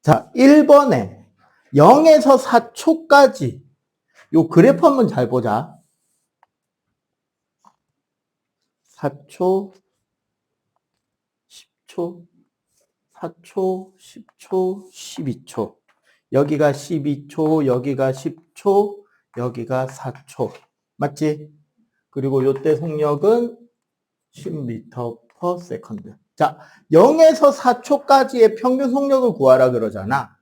자, 1번에 0에서 4초까지 요 그래프 한번 잘 보자. 4초, 10초, 4초, 10초, 12초. 여기가 12초, 여기가 10초, 여기가 4초. 맞지? 그리고 요때 속력은 10m/s. 자, 0에서 4초까지의 평균 속력을 구하라 그러잖아.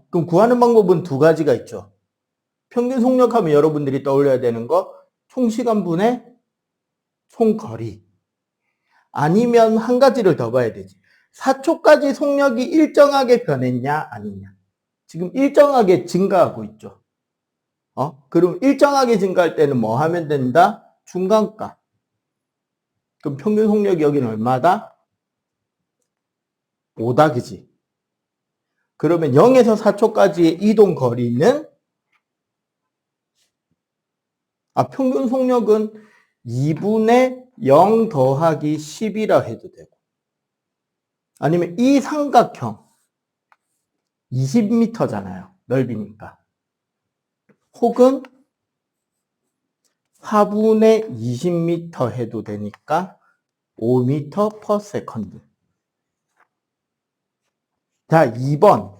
그럼 구하는 방법은 두 가지가 있죠. 평균 속력하면 여러분들이 떠올려야 되는 거 총시간분의 총거리. 아니면 한 가지를 더 봐야 되지. 4초까지 속력이 일정하게 변했냐 아니냐. 지금 일정하게 증가하고 있죠. 그럼 일정하게 증가할 때는 뭐 하면 된다? 중간값. 그럼 평균 속력이 여기는 얼마다? 5다, 그지? 그러면 0에서 4초까지의 이동 거리는 평균 속력은 2분의 0 더하기 10이라 해도 되고, 아니면 이 삼각형 20m잖아요. 넓이니까. 혹은 4분의 20m 해도 되니까 5m/s. 자, 2번.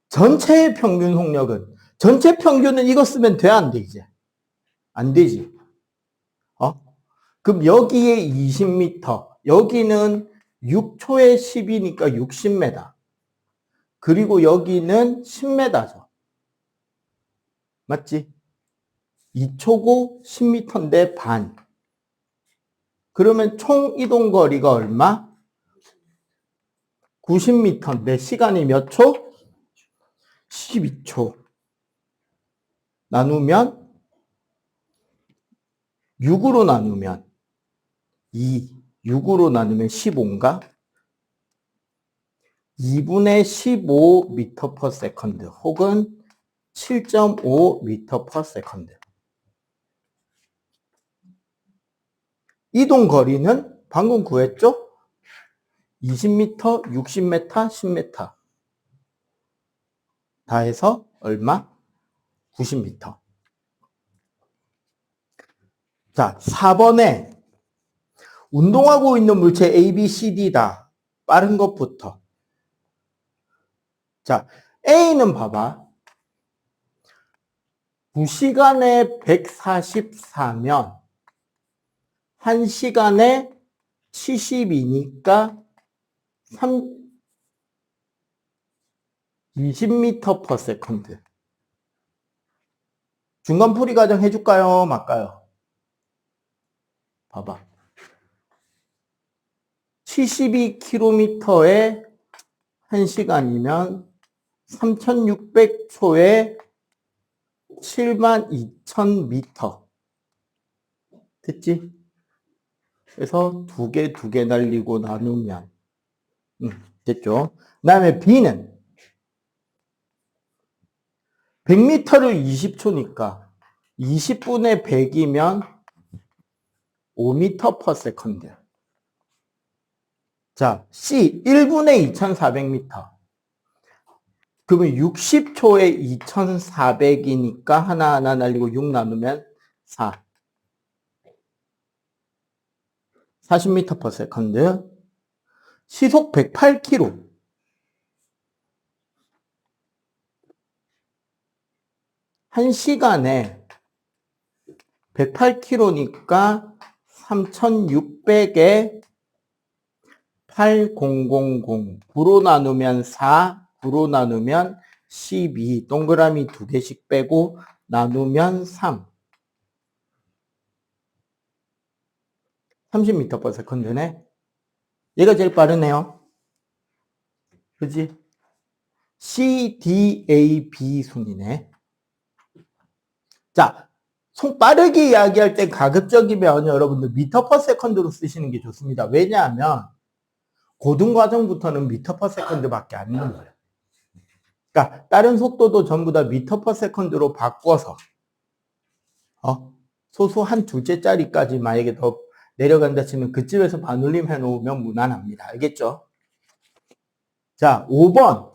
전체의 평균 속력은, 전체 평균은 이거 쓰면 돼, 안 돼, 이제? 안 되지. 그럼 여기에 20m, 여기는 6초에 10이니까 60m. 그리고 여기는 10m죠. 맞지? 2초고 10m인데 반. 그러면 총 이동 거리가 얼마? 90m인데 시간이 몇 초? 12초. 나누면 6으로 나누면 6으로 나누면 15인가? 2분의 15m/s 혹은 7.5m/s. 이동 거리는 방금 구했죠? 20m, 60m, 10m. 다 해서 얼마? 90m. 자, 4번에 운동하고 있는 물체 A, B, C, D다. 빠른 것부터. 자, A는 봐봐. 2시간에 144면 1시간에 70이니까 20m/s. 중간풀이 과정 해줄까요? 말까요? 봐봐. 72km에 1시간이면 3600초에 72000m. 됐지? 그래서 두 개 날리고 나누면 됐죠? 그 다음에 B는 100m를 20초니까 20분의 100이면 5m/s. 자, C 1분의 2400m. 그러면 60초에 2400이니까 하나하나 날리고 6 나누면 4. 40m/s. 시속 108km. 1시간에 108km니까 3600에 8000. 9로 나누면 4, 9로 나누면 12. 동그라미 2개씩 빼고 나누면 3. 30m/s네. 얘가 제일 빠르네요. 그지? C, D, A, B 순이네. 자, 빠르게 이야기할 때 가급적이면 여러분들 m/s로 쓰시는 게 좋습니다. 왜냐하면 고등과정부터는 m/s 밖에 안 있는 거예요. 그러니까 다른 속도도 전부 다 m/s로 바꿔서 소수 한 둘째짜리까지 만약에 더 내려간다 치면 그쯤에서 반올림 해놓으면 무난합니다. 알겠죠? 자, 5번.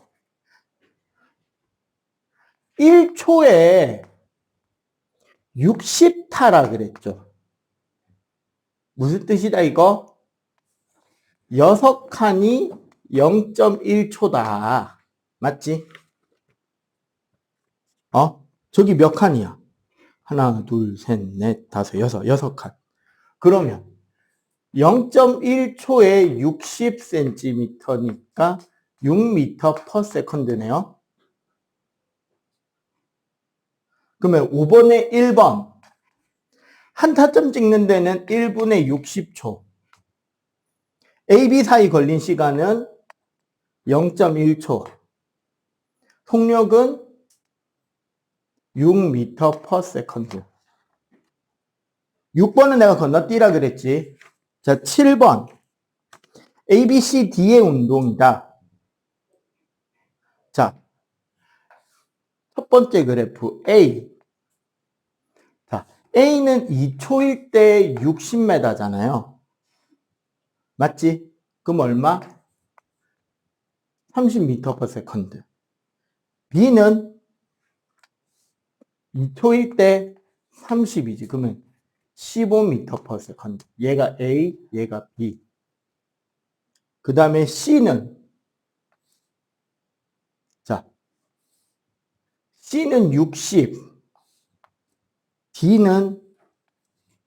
1초에 60타라 그랬죠. 무슨 뜻이다 이거? 6칸이 0.1초다. 맞지? 저기 몇 칸이야? 하나, 둘, 셋, 넷, 다섯, 여섯 칸. 그러면 0.1초에 60cm니까 6m/s네요. 그러면 5번에 1번. 한 타점 찍는 데는 1분에 60초. A, B 사이 걸린 시간은 0.1초. 속력은 6m/s. 6번은 내가 건너뛰라 그랬지. 자, 7번. A, B, C, D의 운동이다. 자, 첫 번째 그래프 A. 자, A는 2초일 때 60m잖아요. 맞지? 그럼 얼마? 30m/s. B는 2초일 때 30이지. 그러면 15m/s. 얘가 A, 얘가 B. 그 다음에 C는, 자, C는 60, D는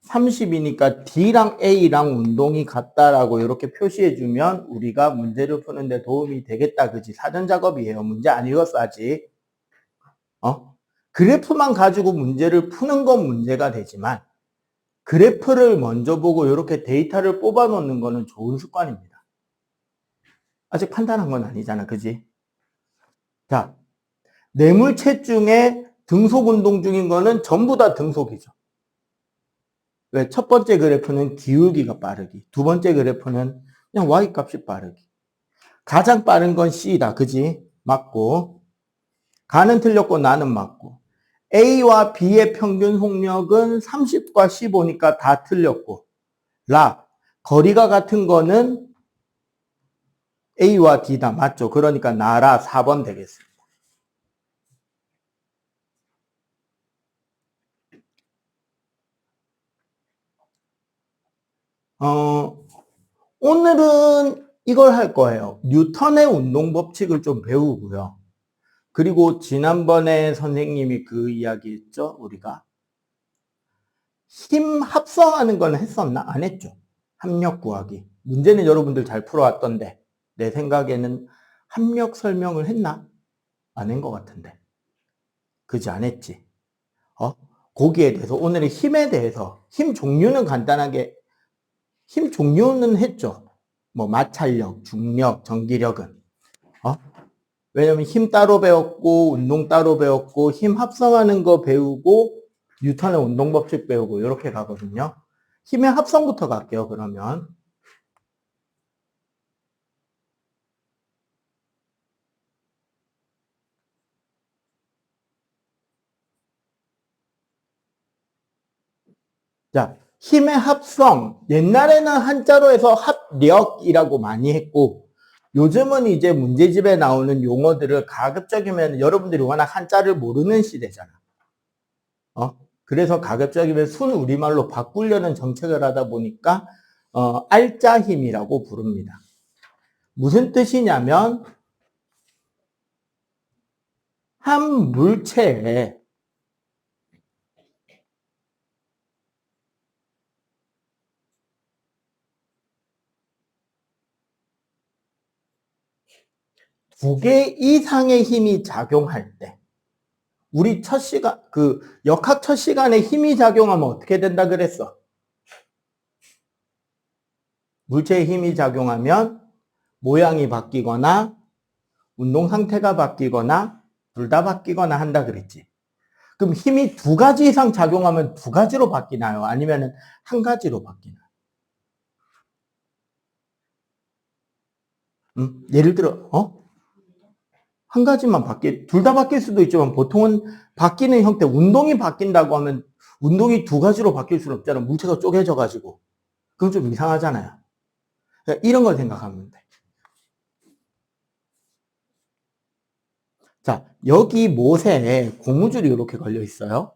30이니까 D랑 A랑 운동이 같다라고 이렇게 표시해주면 우리가 문제를 푸는데 도움이 되겠다. 그지? 사전 작업이에요. 문제 안 읽었어, 아직. 그래프만 가지고 문제를 푸는 건 문제가 되지만 그래프를 먼저 보고 이렇게 데이터를 뽑아 놓는 거는 좋은 습관입니다. 아직 판단한 건 아니잖아. 그지? 자, 뇌물체 중에 등속 운동 중인 거는 전부 다 등속이죠. 왜? 첫 번째 그래프는 기울기가 빠르기. 두 번째 그래프는 그냥 Y값이 빠르기. 가장 빠른 건 C다. 그지? 맞고. 가는 틀렸고 나는 맞고. A와 B의 평균 속력은 30과 15니까 다 틀렸고. 거리가 같은 거는 A와 D다. 맞죠? 그러니까 나라 4번 되겠습니다. 오늘은 이걸 할 거예요. 뉴턴의 운동 법칙을 좀 배우고요. 그리고 지난번에 선생님이 그 이야기 했죠? 우리가 힘 합성하는 건 했었나? 안 했죠? 합력 구하기. 문제는 여러분들 잘 풀어왔던데 내 생각에는 합력 설명을 했나? 안 한 것 같은데. 그지? 안 했지? 거기에 대해서 오늘은 힘에 대해서 힘 종류는 간단하게 힘 종류는 했죠. 뭐 마찰력, 중력, 전기력은. 왜냐면 힘 따로 배웠고 운동 따로 배웠고 힘 합성하는 거 배우고 뉴턴의 운동 법칙 배우고 이렇게 가거든요. 힘의 합성부터 갈게요. 그러면 자, 힘의 합성. 옛날에는 한자로 해서 합력이라고 많이 했고 요즘은 이제 문제집에 나오는 용어들을 가급적이면 여러분들이 워낙 한자를 모르는 시대잖아. 그래서 가급적이면 순 우리말로 바꾸려는 정책을 하다 보니까 알짜 힘이라고 부릅니다. 무슨 뜻이냐면 한 물체에 두 개 이상의 힘이 작용할 때 우리 첫 시간 역학 첫 시간에 힘이 작용하면 어떻게 된다 그랬어? 물체의 힘이 작용하면 모양이 바뀌거나 운동 상태가 바뀌거나 둘 다 바뀌거나 한다 그랬지. 그럼 힘이 두 가지 이상 작용하면 두 가지로 바뀌나요? 아니면 한 가지로 바뀌나요? 예를 들어 한 가지만 둘 다 바뀔 수도 있지만 보통은 바뀌는 형태, 운동이 바뀐다고 하면 운동이 두 가지로 바뀔 수는 없잖아. 물체가 쪼개져 가지고. 그건 좀 이상하잖아요. 그러니까 이런 걸 생각하면 돼. 자, 여기 못에 고무줄이 이렇게 걸려 있어요.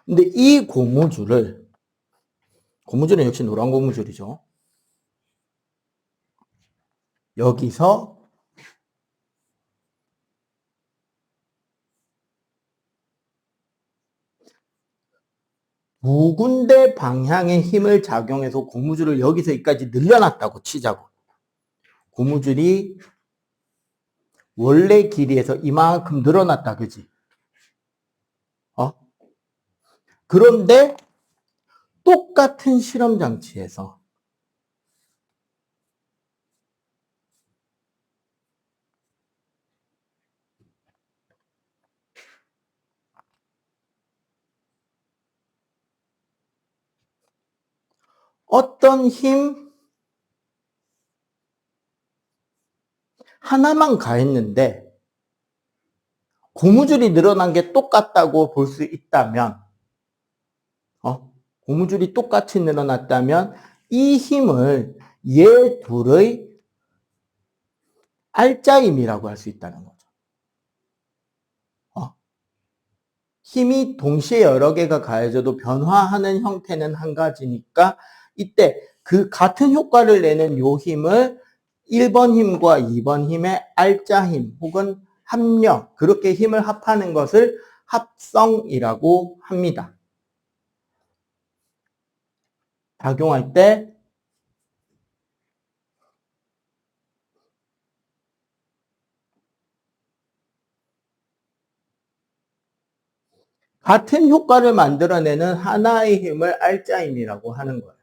근데 이 고무줄은 역시 노란 고무줄이죠. 여기서 두 군데 방향의 힘을 작용해서 고무줄을 여기서 여기까지 늘려놨다고 치자고. 고무줄이 원래 길이에서 이만큼 늘어났다, 그지? 그런데 똑같은 실험 장치에서 어떤 힘 하나만 가했는데 고무줄이 늘어난 게 똑같다고 볼 수 있다면, 고무줄이 똑같이 늘어났다면 이 힘을 얘 둘의 알짜힘이라고 할 수 있다는 거죠. 힘이 동시에 여러 개가 가해져도 변화하는 형태는 한 가지니까 이때 그 같은 효과를 내는 요 힘을 1번 힘과 2번 힘의 알짜힘 혹은 합력, 그렇게 힘을 합하는 것을 합성이라고 합니다. 작용할 때 같은 효과를 만들어내는 하나의 힘을 알짜힘이라고 하는 거예요.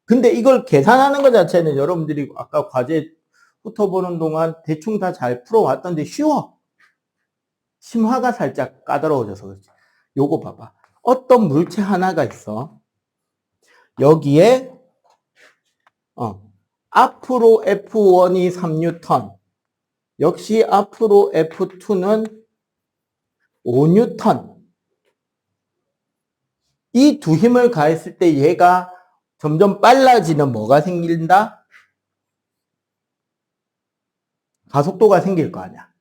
근데 이걸 계산하는 것 자체는 여러분들이 아까 과제 훑어보는 동안 대충 다 잘 풀어왔던데 쉬워. 심화가 살짝 까다로워져서 그렇지. 요거 봐봐. 어떤 물체 하나가 있어. 여기에 앞으로 F1이 3N, 역시 앞으로 F2는 5N. 이 두 힘을 가했을 때 얘가 점점 빨라지는 뭐가 생긴다? 가속도가 생길 거 아니야.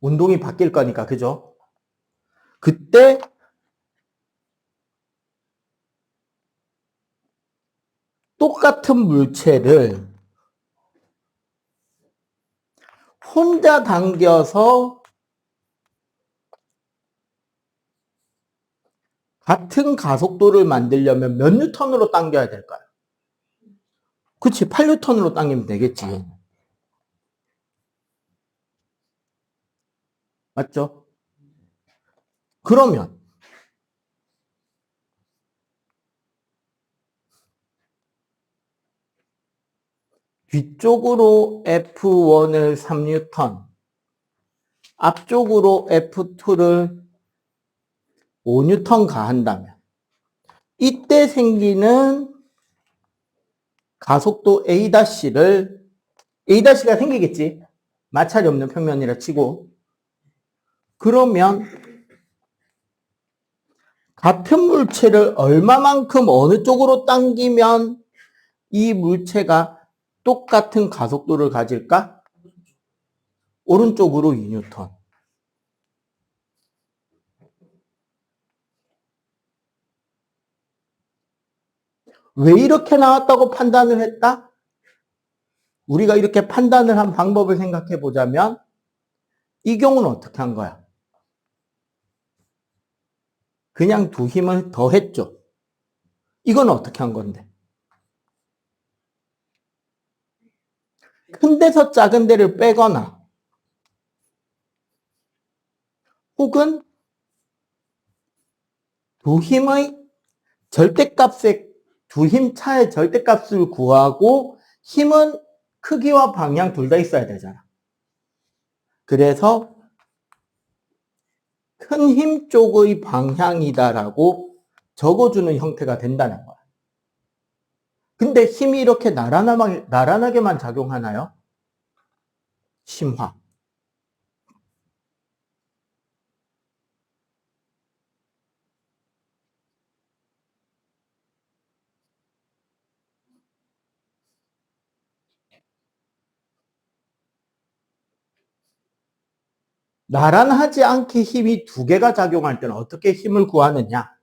운동이 바뀔 거니까, 그죠? 그때 똑같은 물체를 혼자 당겨서 같은 가속도를 만들려면 몇 뉴턴으로 당겨야 될까요? 그치, 8뉴턴으로 당기면 되겠지. 맞죠? 그러면 뒤쪽으로 F1을 3뉴턴, 앞쪽으로 F2를 5뉴턴 가한다면 이때 생기는 가속도 A'가 생기겠지. 마찰이 없는 평면이라 치고. 그러면 같은 물체를 얼마만큼 어느 쪽으로 당기면 이 물체가 똑같은 가속도를 가질까? 오른쪽으로 2뉴턴. 왜 이렇게 나왔다고 판단을 했다? 우리가 이렇게 판단을 한 방법을 생각해 보자면 이 경우는 어떻게 한 거야? 그냥 두 힘을 더했죠. 이건 어떻게 한 건데? 큰 데서 작은 데를 빼거나 혹은 두 힘의 절대값의 두 힘 차의 절대값을 구하고 힘은 크기와 방향 둘 다 있어야 되잖아. 그래서 큰 힘 쪽의 방향이다라고 적어주는 형태가 된다는 거야. 근데 힘이 이렇게 나란하게만 작용하나요? 심화. 나란하지 않게 힘이 두 개가 작용할 때는 어떻게 힘을 구하느냐?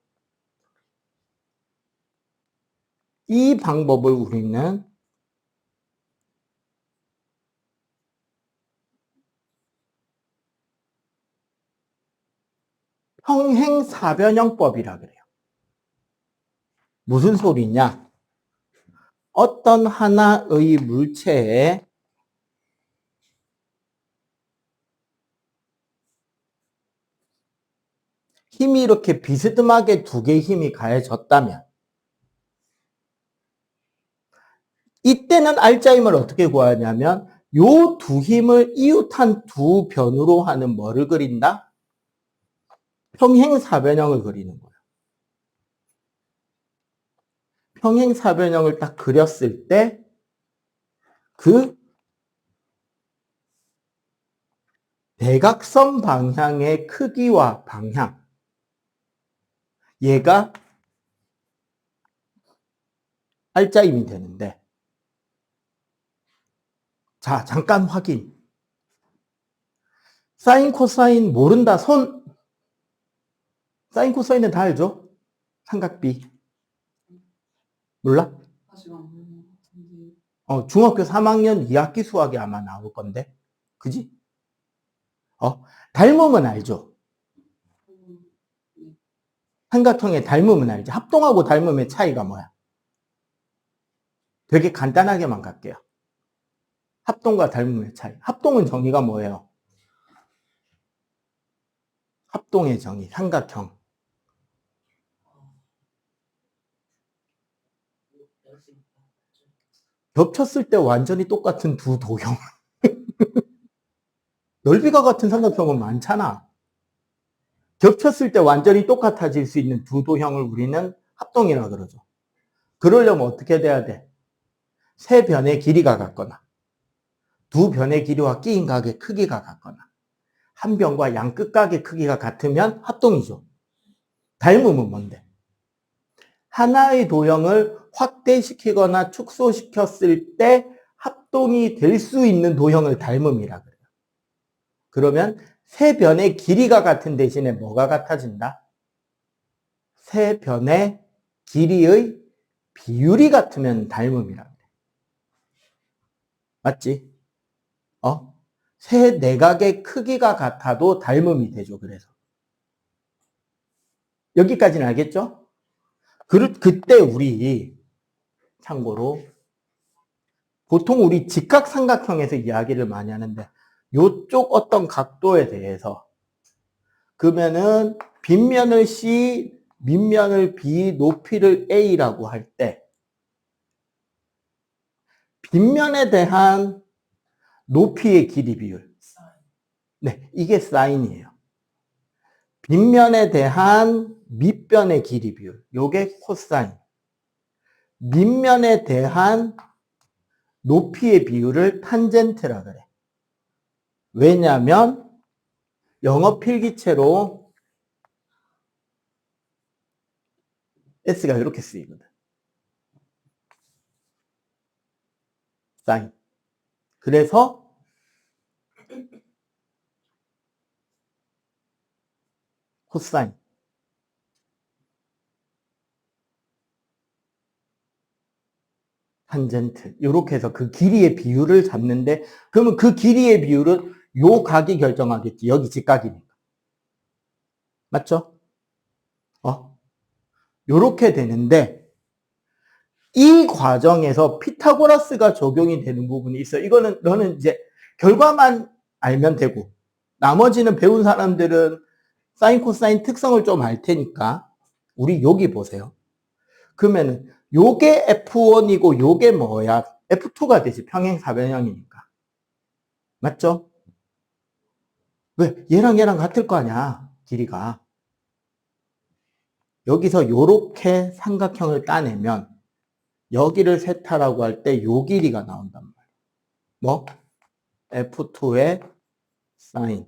이 방법을 우리는 평행사변형법이라 그래요. 무슨 소리냐? 어떤 하나의 물체에 힘이 이렇게 비스듬하게 두 개의 힘이 가해졌다면 이때는 알짜힘을 어떻게 구하냐면 요 두 힘을 이웃한 두 변으로 하는 뭐를 그린다? 평행사변형을 그리는 거예요. 평행사변형을 딱 그렸을 때 그 대각선 방향의 크기와 방향 얘가 알짜힘이 되는데 자 잠깐 확인. 사인 코사인 모른다 손. 사인 코사인은 다 알죠? 삼각비 몰라? 중학교 3학년 2학기 수학에 아마 나올 건데 그지? 닮으면 알죠? 삼각형의 닮으면 알지. 합동하고 닮음의 차이가 뭐야? 되게 간단하게만 갈게요. 합동과 닮음의 차이. 합동은 정의가 뭐예요? 합동의 정의, 삼각형. 겹쳤을 때 완전히 똑같은 두 도형. 넓이가 같은 삼각형은 많잖아. 겹쳤을 때 완전히 똑같아질 수 있는 두 도형을 우리는 합동이라 그러죠. 그러려면 어떻게 돼야 돼? 세 변의 길이가 같거나 두 변의 길이와 끼인 각의 크기가 같거나 한 변과 양 끝각의 크기가 같으면 합동이죠. 닮음은 뭔데? 하나의 도형을 확대시키거나 축소시켰을 때 합동이 될 수 있는 도형을 닮음이라 그래요. 그러면 세 변의 길이가 같은 대신에 뭐가 같아진다? 세 변의 길이의 비율이 같으면 닮음이라 그래. 맞지? 세 내각의 크기가 같아도 닮음이 되죠. 그래서 여기까지는 알겠죠? 그때 우리 참고로 보통 우리 직각삼각형에서 이야기를 많이 하는데 요쪽 어떤 각도에 대해서 그러면은 빗면을 C, 밑면을 B, 높이를 A라고 할 때 빗면에 대한 높이의 길이 비율. 네, 이게 사인이에요. 빗면에 대한 밑변의 길이 비율. 요게 코사인. 밑면에 대한 높이의 비율을 탄젠트라 그래. 왜냐하면 영어 필기체로 S가 이렇게 쓰이거든. 사인. 그래서 코사인. 탄젠트. 이렇게 해서 그 길이의 비율을 잡는데 그러면 그 길이의 비율은 요 각이 결정하겠지. 여기 직각이니까. 맞죠? 요렇게 되는데 이 과정에서 피타고라스가 적용이 되는 부분이 있어요. 이거는 너는 이제 결과만 알면 되고 나머지는 배운 사람들은 사인 코사인 특성을 좀 알 테니까 우리 여기 보세요. 그러면은 요게 F1이고 요게 뭐야? F2가 되지. 평행사변형이니까. 맞죠? 왜? 얘랑 얘랑 같을 거 아니야. 길이가. 여기서 요렇게 삼각형을 따내면 여기를 세타라고 할 때 요 길이가 나온단 말이야. 뭐? F2의 사인.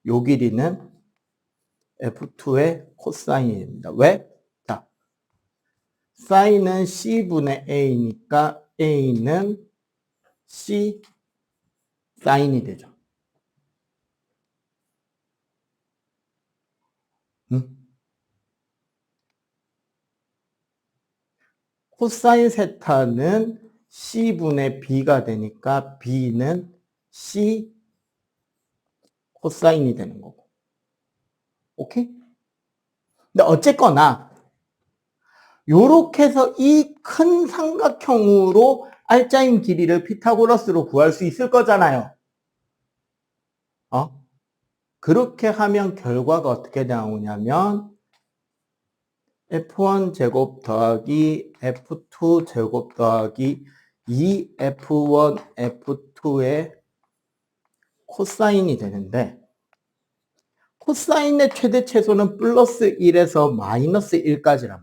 요 길이는 F2의 코사인이 됩니다. 왜? 자, 사인은 C분의 A니까 A는 C 사인이 되죠. 코사인 세타는 C분의 B가 되니까 B는 C 코사인이 되는 거고. 오케이? 근데 어쨌거나 요렇게 해서 이 큰 삼각형으로 알짜임 길이를 피타고라스로 구할 수 있을 거잖아요. 그렇게 하면 결과가 어떻게 나오냐면 F1 제곱 더하기 F2 제곱 더하기 2F1 F2의 코사인이 되는데, 코사인의 최대 최소는 플러스 1에서 마이너스 1까지란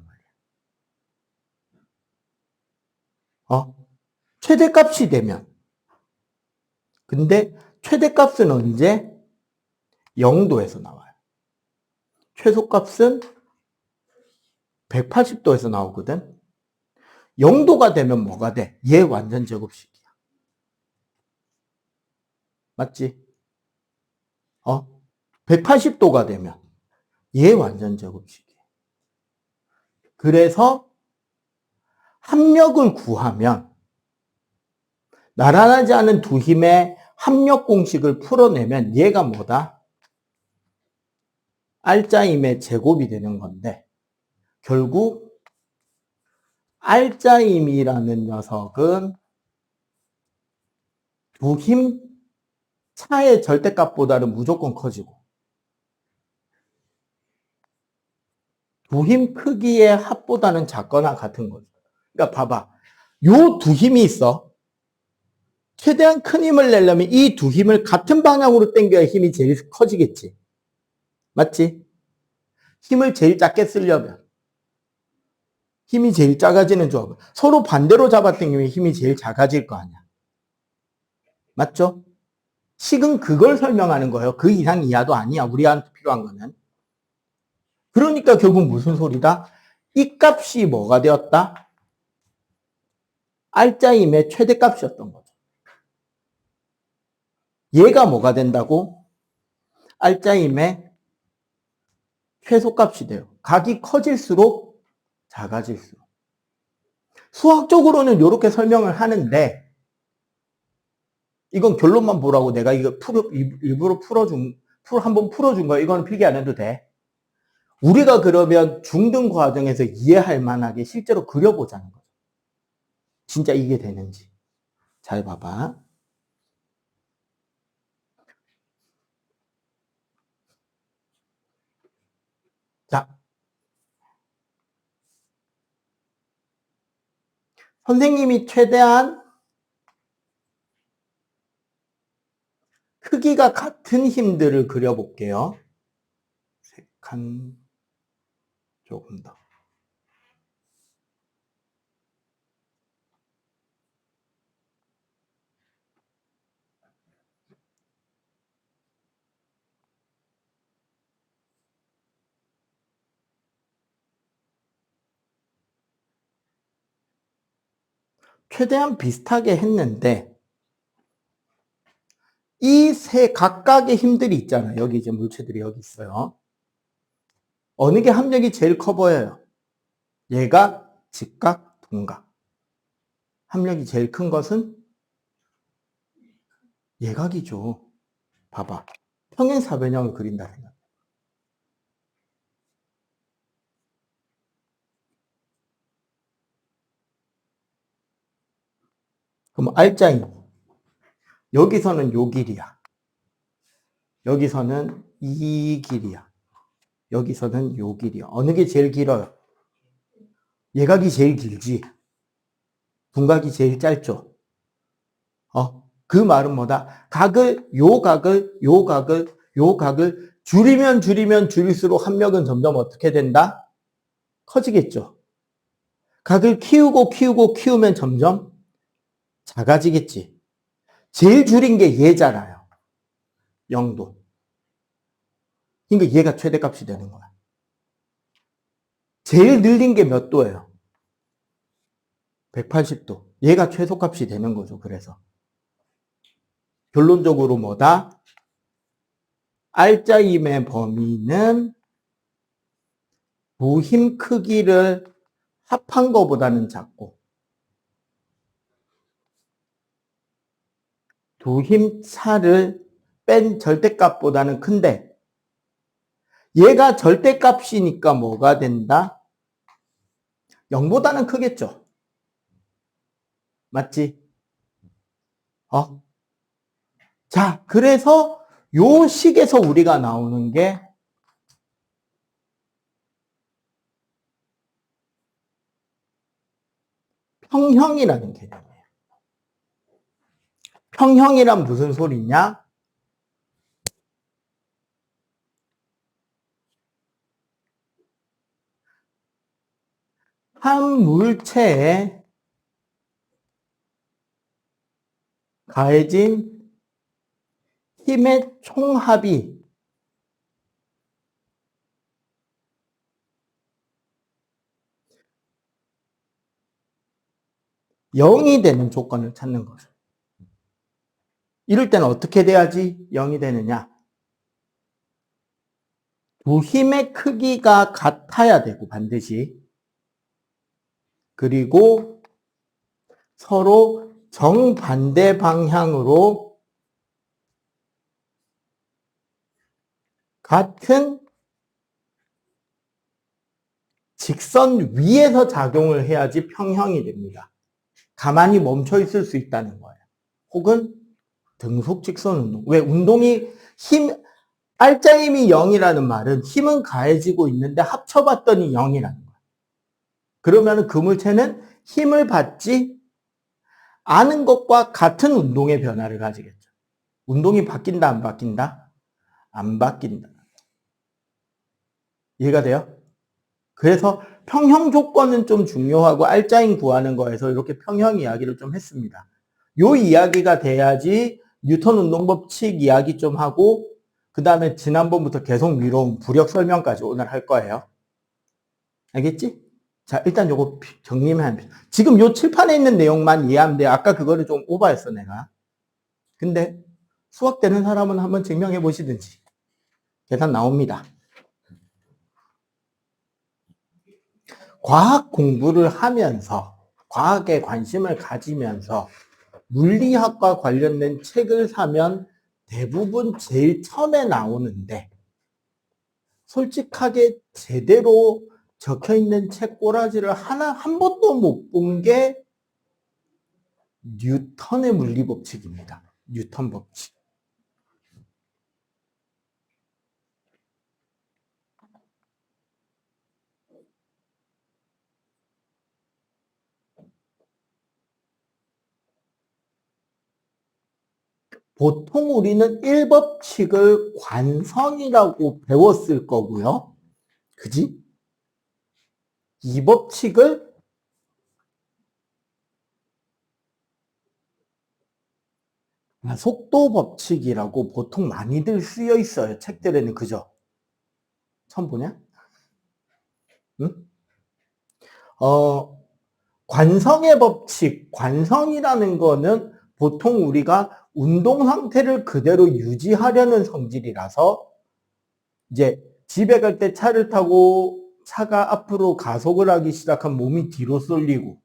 말이야. 최대값이 되면. 근데 최대값은 언제? 0도에서 나와요. 최소값은 180도에서 나오거든. 0도가 되면 뭐가 돼? 얘 완전 제곱식이야. 맞지? 180도가 되면 얘 완전 제곱식이야. 그래서 합력을 구하면 나란하지 않은 두 힘의 합력 공식을 풀어내면 얘가 뭐다? 알짜임의 제곱이 되는 건데, 결국 알짜임이라는 녀석은 두 힘 차의 절대값보다는 무조건 커지고, 두 힘 크기의 합보다는 작거나 같은 거죠. 그러니까 봐봐. 요 두 힘이 있어. 최대한 큰 힘을 내려면 이 두 힘을 같은 방향으로 당겨야 힘이 제일 커지겠지. 맞지? 힘을 제일 작게 쓰려면 힘이 제일 작아지는 조합. 서로 반대로 잡아당기면 힘이 제일 작아질 거 아니야. 맞죠? 식은 그걸 설명하는 거예요. 그 이상 이하도 아니야. 우리한테 필요한 거는. 그러니까 결국 무슨 소리다? 이 값이 뭐가 되었다? 알짜임의 최대값이었던 거죠. 얘가 뭐가 된다고? 알짜임의 최소값이 돼요. 각이 커질수록 작아질수록. 수학적으로는 이렇게 설명을 하는데, 이건 결론만 보라고 내가 이거 일부러 한번 풀어준 거야. 이거는 필기 안 해도 돼. 우리가 그러면 중등 과정에서 이해할 만하게 실제로 그려보자는 거죠. 진짜 이게 되는지. 잘 봐봐. 자, 선생님이 최대한 크기가 같은 힘들을 그려볼게요. 세 칸 조금 더. 최대한 비슷하게 했는데, 이 세 각각의 힘들이 있잖아요. 여기 이제 물체들이 여기 있어요. 어느 게 합력이 제일 커 보여요? 얘가 직각, 동각. 합력이 제일 큰 것은 예각이죠. 봐봐. 평행사변형을 그린다 생각. 그럼 알짜임. 여기서는 요 길이야. 여기서는 이 길이야. 여기서는 요 길이야. 어느 게 제일 길어요? 예각이 제일 길지. 분각이 제일 짧죠. 그 말은 뭐다? 요 각을 줄이면 줄일수록 합력은 점점 어떻게 된다? 커지겠죠. 각을 키우면 점점 작아지겠지. 제일 줄인 게 얘잖아요. 0도. 그러니까 얘가 최대값이 되는 거야. 제일 늘린 게 몇 도예요? 180도. 얘가 최소값이 되는 거죠. 그래서 결론적으로 뭐다? 알짜임의 범위는 두 힘 크기를 합한 거보다는 작고 두 힘 차를 뺀 절대값보다는 큰데 얘가 절대값이니까 뭐가 된다? 0보다는 크겠죠. 맞지? 자, 그래서 요 식에서 우리가 나오는 게 평형이라는 개념이에요. 평형이란 무슨 소리냐? 한 물체에 가해진 힘의 총합이 (0이) 되는 조건을 찾는 거죠. 이럴 때는 어떻게 돼야지 (0이) 되느냐? 두 힘의 크기가 같아야 되고 반드시. 그리고 서로 정반대 방향으로 같은 직선 위에서 작용을 해야지 평형이 됩니다. 가만히 멈춰 있을 수 있다는 거예요. 혹은 등속 직선 운동. 왜? 운동이 알짜 힘이 0이라는 말은 힘은 가해지고 있는데 합쳐봤더니 0이라는 거예요. 그러면 그 물체는 힘을 받지 않은 것과 같은 운동의 변화를 가지겠죠. 운동이 바뀐다, 안 바뀐다? 안 바뀐다. 이해가 돼요? 그래서 평형 조건은 좀 중요하고 알짜힘 구하는 거에서 이렇게 평형 이야기를 좀 했습니다. 요 이야기가 돼야지 뉴턴 운동 법칙 이야기 좀 하고 그 다음에 지난번부터 계속 미뤄온 부력 설명까지 오늘 할 거예요. 알겠지? 자, 일단 요거 정리만 지금 요 칠판에 있는 내용만 이해하면 돼. 아까 그거를 좀 오버했어 내가. 근데 수학 되는 사람은 한번 증명해 보시든지. 계산 나옵니다. 과학 공부를 하면서 과학에 관심을 가지면서 물리학과 관련된 책을 사면 대부분 제일 처음에 나오는데 솔직하게 제대로 적혀있는 책 꼬라지를 한 번도 못 본 게 뉴턴의 물리법칙입니다. 뉴턴 법칙. 보통 우리는 1법칙을 관성이라고 배웠을 거고요. 그지? 2법칙을 속도 법칙이라고 보통 많이들 쓰여 있어요. 책들에는. 그죠? 처음 보냐? 응? 관성의 법칙, 관성이라는 거는 보통 우리가 운동 상태를 그대로 유지하려는 성질이라서 이제 집에 갈 때 차를 타고 차가 앞으로 가속을 하기 시작하면 몸이 뒤로 쏠리고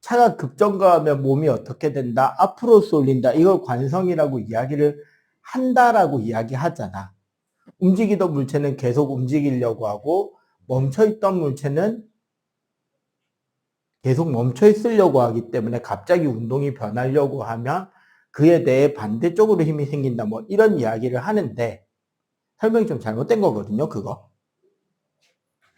차가 급정거하면 몸이 어떻게 된다? 앞으로 쏠린다. 이걸 관성이라고 이야기를 한다라고 이야기하잖아. 움직이던 물체는 계속 움직이려고 하고 멈춰있던 물체는 계속 멈춰 있으려고 하기 때문에 갑자기 운동이 변하려고 하면 그에 대해 반대쪽으로 힘이 생긴다. 뭐 이런 이야기를 하는데 설명이 좀 잘못된 거거든요. 그거.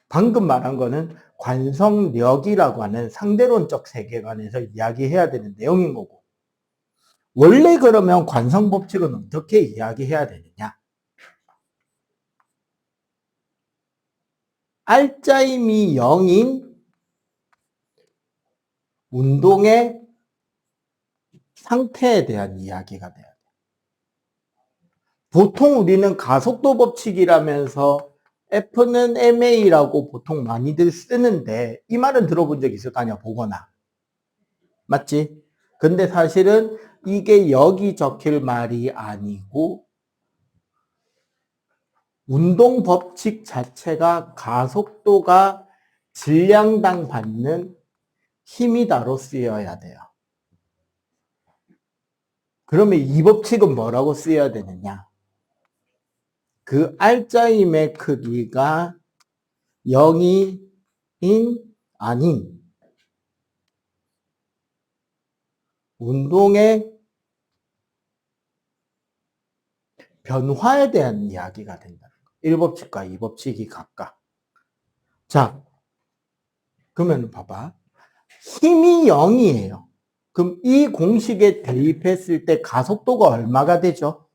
방금 말한 거는 관성력이라고 하는 상대론적 세계관에서 이야기해야 되는 내용인 거고 원래 그러면 관성법칙은 어떻게 이야기해야 되느냐? 알짜힘이 0인 운동의 상태에 대한 이야기가 돼요. 보통 우리는 가속도 법칙이라면서 F는 ma라고 보통 많이들 쓰는데 이 말은 들어본 적 있을 거 아니야, 보거나. 맞지? 근데 사실은 이게 여기 적힐 말이 아니고 운동 법칙 자체가 가속도가 질량당 받는 힘이다로 쓰여야 돼요. 그러면 이 법칙은 뭐라고 쓰여야 되느냐? 그 R자임의 크기가 0이 아닌 운동의 변화에 대한 이야기가 된다는 거예요. 1법칙과 2법칙이 각각. 자, 그러면 봐봐. 힘이 0이에요. 그럼 이 공식에 대입했을 때 가속도가 얼마가 되죠?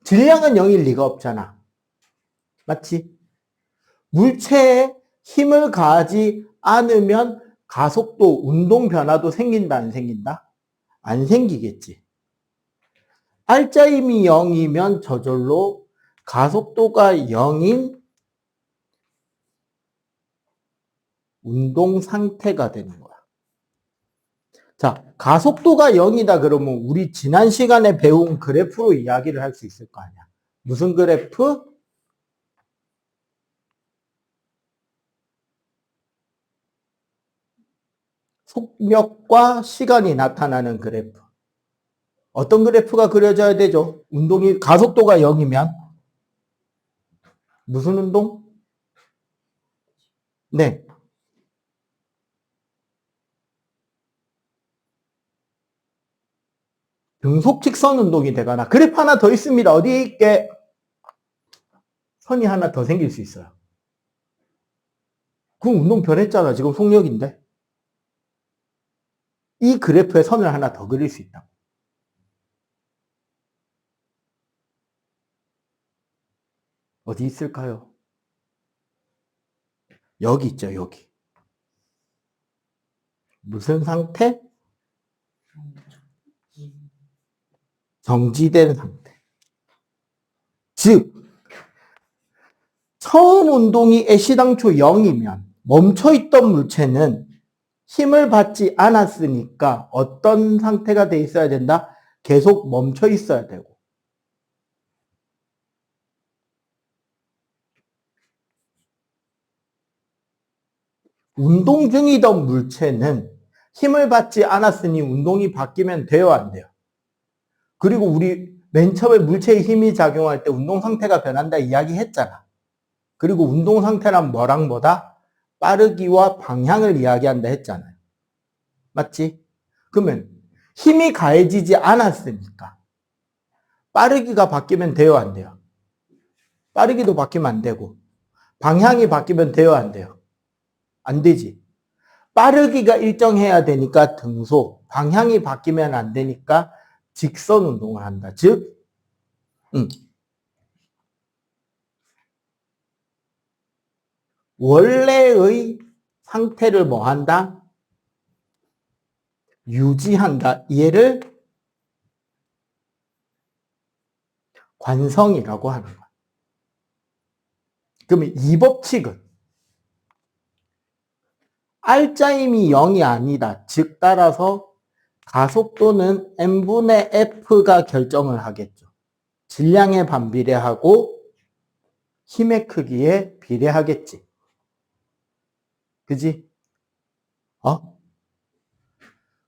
질량은 0일 리가 없잖아. 맞지? 물체에 힘을 가하지 않으면 가속도, 운동 변화도 생긴다, 안 생긴다? 안 생기겠지. R자임이 0이면 저절로 가속도가 0인 운동 상태가 되는 거야. 자, 가속도가 0이다 그러면 우리 지난 시간에 배운 그래프로 이야기를 할 수 있을 거 아니야. 무슨 그래프? 속력과 시간이 나타나는 그래프. 어떤 그래프가 그려져야 되죠? 운동이 가속도가 0이면 무슨 운동? 네. 등속 직선 운동이 되거나 그래프 하나 더 있습니다. 어디에 있게? 선이 하나 더 생길 수 있어요. 그럼 운동 변했잖아. 지금 속력인데. 이 그래프에 선을 하나 더 그릴 수 있다. 어디 있을까요? 여기 있죠, 여기. 무슨 상태? 정지된 상태. 즉, 처음 운동이 애시당초 0이면 멈춰있던 물체는 힘을 받지 않았으니까 어떤 상태가 돼 있어야 된다? 계속 멈춰 있어야 되고. 운동 중이던 물체는 힘을 받지 않았으니 운동이 바뀌면 돼요, 안 돼요? 그리고 우리 맨 처음에 물체의 힘이 작용할 때 운동 상태가 변한다 이야기 했잖아. 그리고 운동 상태란 뭐랑 뭐다? 빠르기와 방향을 이야기한다 했잖아요. 맞지? 그러면 힘이 가해지지 않았으니까 빠르기가 바뀌면 돼요, 안 돼요? 빠르기도 바뀌면 안 되고 방향이 바뀌면 돼요, 안 돼요? 안 되지. 빠르기가 일정해야 되니까 등속, 방향이 바뀌면 안 되니까 직선 운동을 한다. 즉, 원래의 상태를 뭐 한다? 유지한다. 얘를 관성이라고 하는 거야. 그러면 이 법칙은 R자임이 0이 아니다. 즉 따라서 가속도는 n분의 f가 결정을 하겠죠. 질량에 반비례하고 힘의 크기에 비례하겠지. 그지?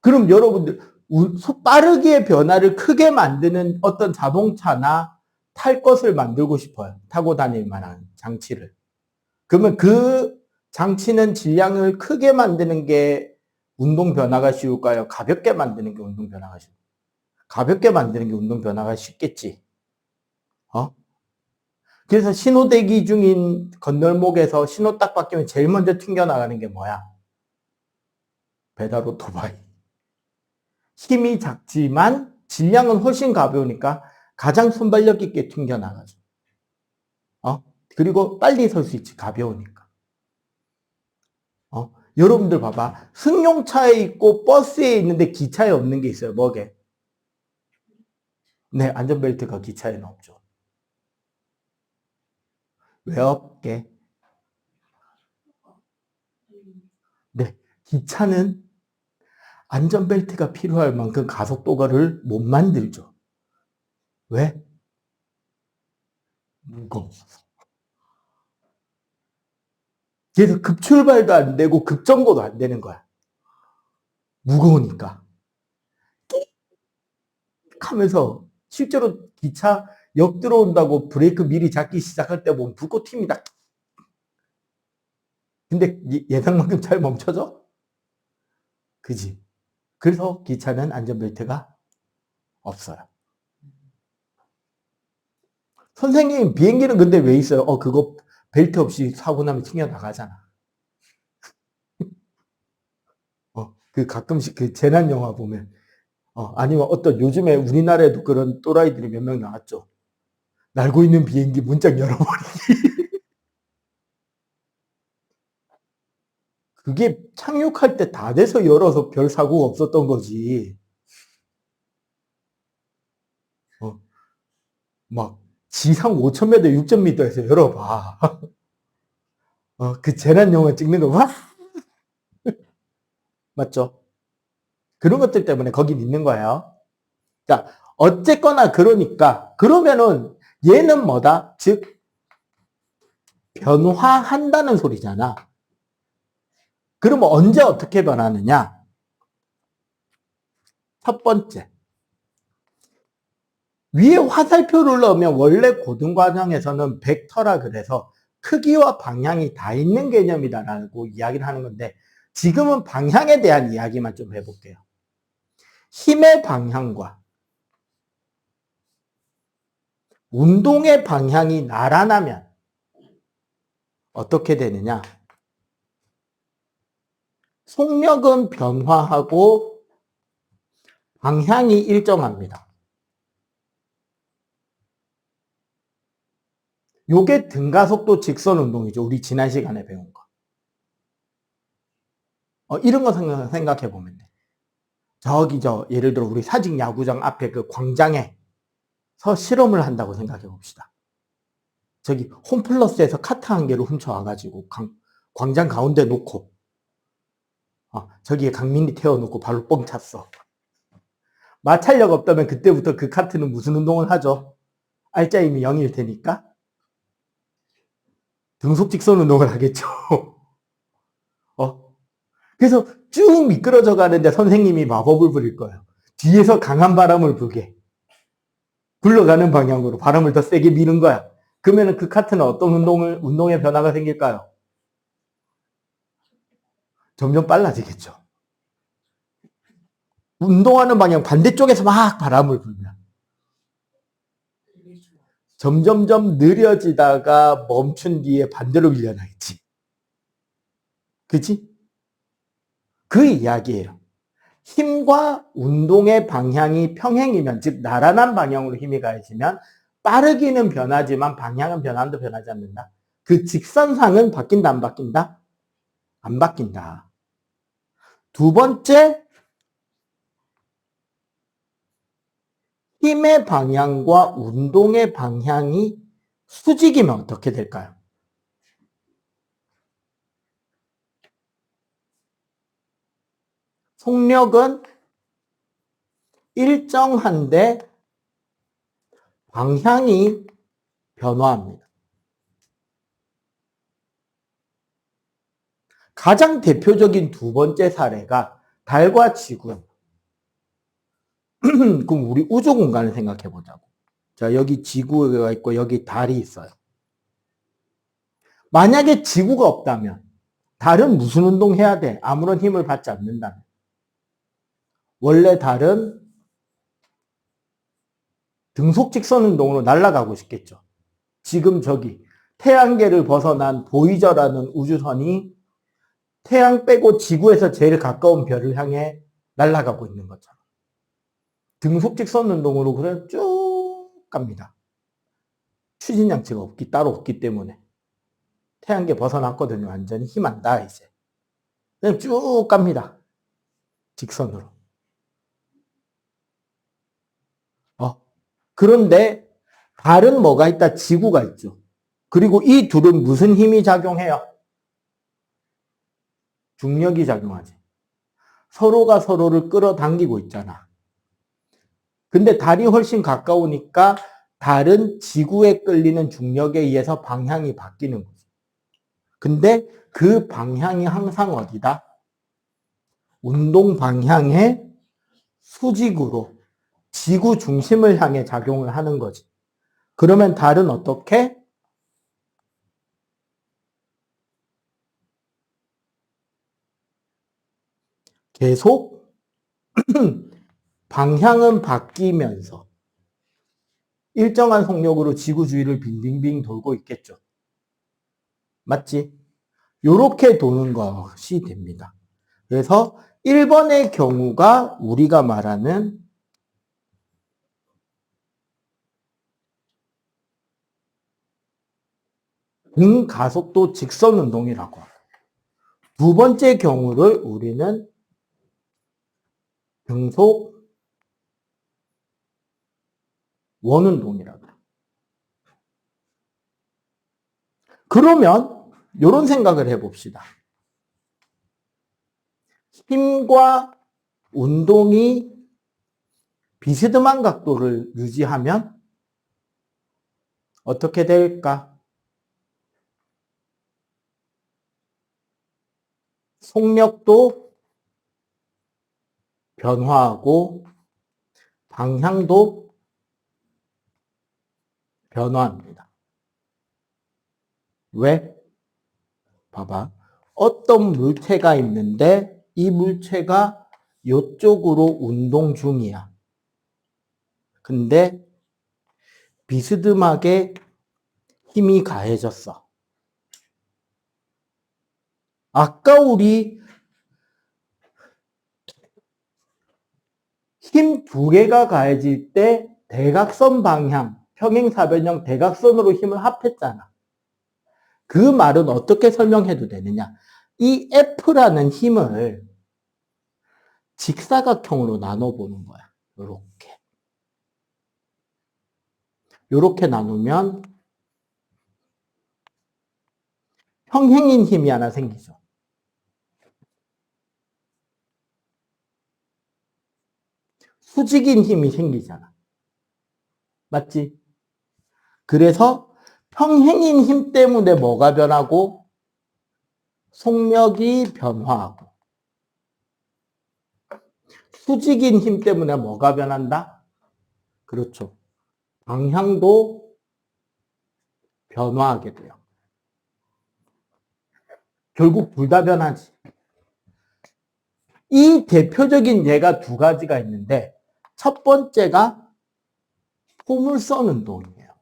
그럼 여러분들 빠르기의 변화를 크게 만드는 어떤 자동차나 탈 것을 만들고 싶어요. 타고 다닐 만한 장치를. 그러면 그 장치는 질량을 크게 만드는 게 운동 변화가 쉬울까요? 가볍게 만드는 게 운동 변화가 쉬울까요? 가볍게 만드는 게 운동 변화가 쉽겠지. 그래서 신호 대기 중인 건널목에서 신호 딱 바뀌면 제일 먼저 튕겨나가는 게 뭐야? 배달 오토바이. 힘이 작지만 질량은 훨씬 가벼우니까 가장 순발력 있게 튕겨나가죠. 그리고 빨리 설 수 있지, 가벼우니까. 여러분들 봐봐. 승용차에 있고 버스에 있는데 기차에 없는 게 있어요. 뭐게? 네, 안전벨트가 기차에는 없죠. 왜 없게? 네, 기차는 안전벨트가 필요할 만큼 가속도를 못 만들죠. 왜? 무거워서. 그래서 급출발도 안 되고 급정거도 안 되는 거야. 무거우니까. 하면서 실제로 기차 역 들어온다고 브레이크 미리 잡기 시작할 때 보면 불꽃 튑니다. 근데 예상만큼 잘 멈춰져? 그지? 그래서 기차는 안전벨트가 없어요. 선생님, 비행기는 근데 왜 있어요? 그거 벨트 없이 사고 나면 튕겨나가잖아. 그 가끔씩 그 재난 영화 보면, 아니면 어떤 요즘에 우리나라에도 그런 또라이들이 몇 명 나왔죠. 날고 있는 비행기 문짝 열어버리기. 그게 착륙할 때 다 돼서 열어서 별 사고가 없었던 거지. 막 지상 5,000m, 6,000m에서 열어봐. 그 재난 영화 찍는 거 와! 맞죠? 그런 것들 때문에 거긴 있는 거예요. 자, 어쨌거나 그러니까 그러면은 얘는 뭐다? 즉 변화한다는 소리잖아. 그러면 언제 어떻게 변하느냐? 첫 번째, 위에 화살표를 넣으면 원래 고등과정에서는 벡터라 그래서 크기와 방향이 다 있는 개념이다라고 이야기를 하는 건데 지금은 방향에 대한 이야기만 좀 해볼게요. 힘의 방향과 운동의 방향이 나란하면 어떻게 되느냐? 속력은 변화하고 방향이 일정합니다. 요게 등가속도 직선 운동이죠. 우리 지난 시간에 배운 거. 이런 거 생각해 보면 돼. 예를 들어 우리 사직 야구장 앞에 그 광장에서 실험을 한다고 생각해 봅시다. 저기 홈플러스에서 카트 한 개를 훔쳐와가지고 광장 가운데 놓고 저기에 강민이 태워놓고 발로 뻥 찼어. 마찰력 없다면 그때부터 그 카트는 무슨 운동을 하죠? 알짜임이 0일 테니까 등속 직선 운동을 하겠죠. 그래서 쭉 미끄러져 가는데 선생님이 마법을 부릴 거예요. 뒤에서 강한 바람을 불게. 굴러가는 방향으로 바람을 더 세게 미는 거야. 그러면 그 카트는 어떤 운동의 변화가 생길까요? 점점 빨라지겠죠. 운동하는 방향 반대쪽에서 막 바람을 불면 점점점 느려지다가 멈춘 뒤에 반대로 밀려나겠지. 그치? 그 이야기예요. 힘과 운동의 방향이 평행이면, 즉 나란한 방향으로 힘이 가해지면 빠르기는 변하지만 방향은 변화도 변하지 않는다. 그 직선상은 바뀐다, 안 바뀐다? 안 바뀐다. 두 번째, 힘의 방향과 운동의 방향이 수직이면 어떻게 될까요? 속력은 일정한데 방향이 변화합니다. 가장 대표적인 두 번째 사례가 달과 지구입니다. 그럼 우리 우주 공간을 생각해 보자고. 자, 여기 지구가 있고 여기 달이 있어요. 만약에 지구가 없다면 달은 무슨 운동해야 돼? 아무런 힘을 받지 않는다면. 원래 달은 등속 직선 운동으로 날아가고 싶겠죠. 지금 저기 태양계를 벗어난 보이저라는 우주선이 태양 빼고 지구에서 제일 가까운 별을 향해 날아가고 있는 것처럼. 등속 직선 운동으로 그냥 쭉 갑니다. 추진장치가 따로 없기 때문에. 태양계 벗어났거든요. 완전히 힘 안 닿아, 이제. 그냥 쭉 갑니다. 직선으로. 그런데 달은 뭐가 있다? 지구가 있죠. 그리고 이 둘은 무슨 힘이 작용해요? 중력이 작용하지. 서로가 서로를 끌어당기고 있잖아. 근데 달이 훨씬 가까우니까 달은 지구에 끌리는 중력에 의해서 방향이 바뀌는 거죠. 근데 그 방향이 항상 어디다? 운동 방향의 수직으로 지구 중심을 향해 작용을 하는 거지. 그러면 달은 어떻게? 계속 방향은 바뀌면서 일정한 속력으로 지구 주위를 빙빙빙 돌고 있겠죠. 맞지? 요렇게 도는 것이 됩니다. 그래서 1번의 경우가 우리가 말하는 등가속도 직선 운동이라고 합니다. 두 번째 경우를 우리는 등속 원운동이라고 합니다. 그러면 이런 생각을 해봅시다. 힘과 운동이 비스듬한 각도를 유지하면 어떻게 될까? 속력도 변화하고 방향도 변화합니다. 왜? 봐봐. 어떤 물체가 있는데 이 물체가 이쪽으로 운동 중이야. 근데 비스듬하게 힘이 가해졌어. 아까 우리 힘 두 개가 가해질 때 대각선 방향, 평행사변형 대각선으로 힘을 합했잖아. 그 말은 어떻게 설명해도 되느냐? 이 F라는 힘을 직사각형으로 나눠보는 거야. 요렇게. 요렇게 나누면 평행인 힘이 하나 생기죠. 수직인 힘이 생기잖아. 맞지? 그래서 평행인 힘 때문에 뭐가 변하고 속력이 변화하고 수직인 힘 때문에 뭐가 변한다? 그렇죠. 방향도 변화하게 돼요. 결국 둘 다 변하지. 이 대표적인 예가 두 가지가 있는데 첫 번째가 포물선 운동이에요.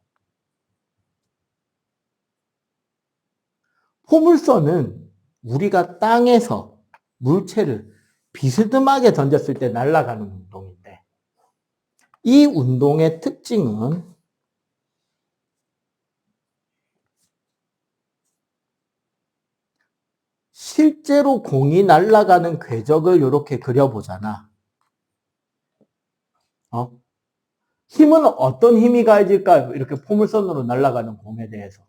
포물선은 우리가 땅에서 물체를 비스듬하게 던졌을 때 날아가는 운동인데 이 운동의 특징은 실제로 공이 날아가는 궤적을 이렇게 그려보잖아. 힘은 어떤 힘이 가해질까요? 이렇게 포물선으로 날아가는 공에 대해서.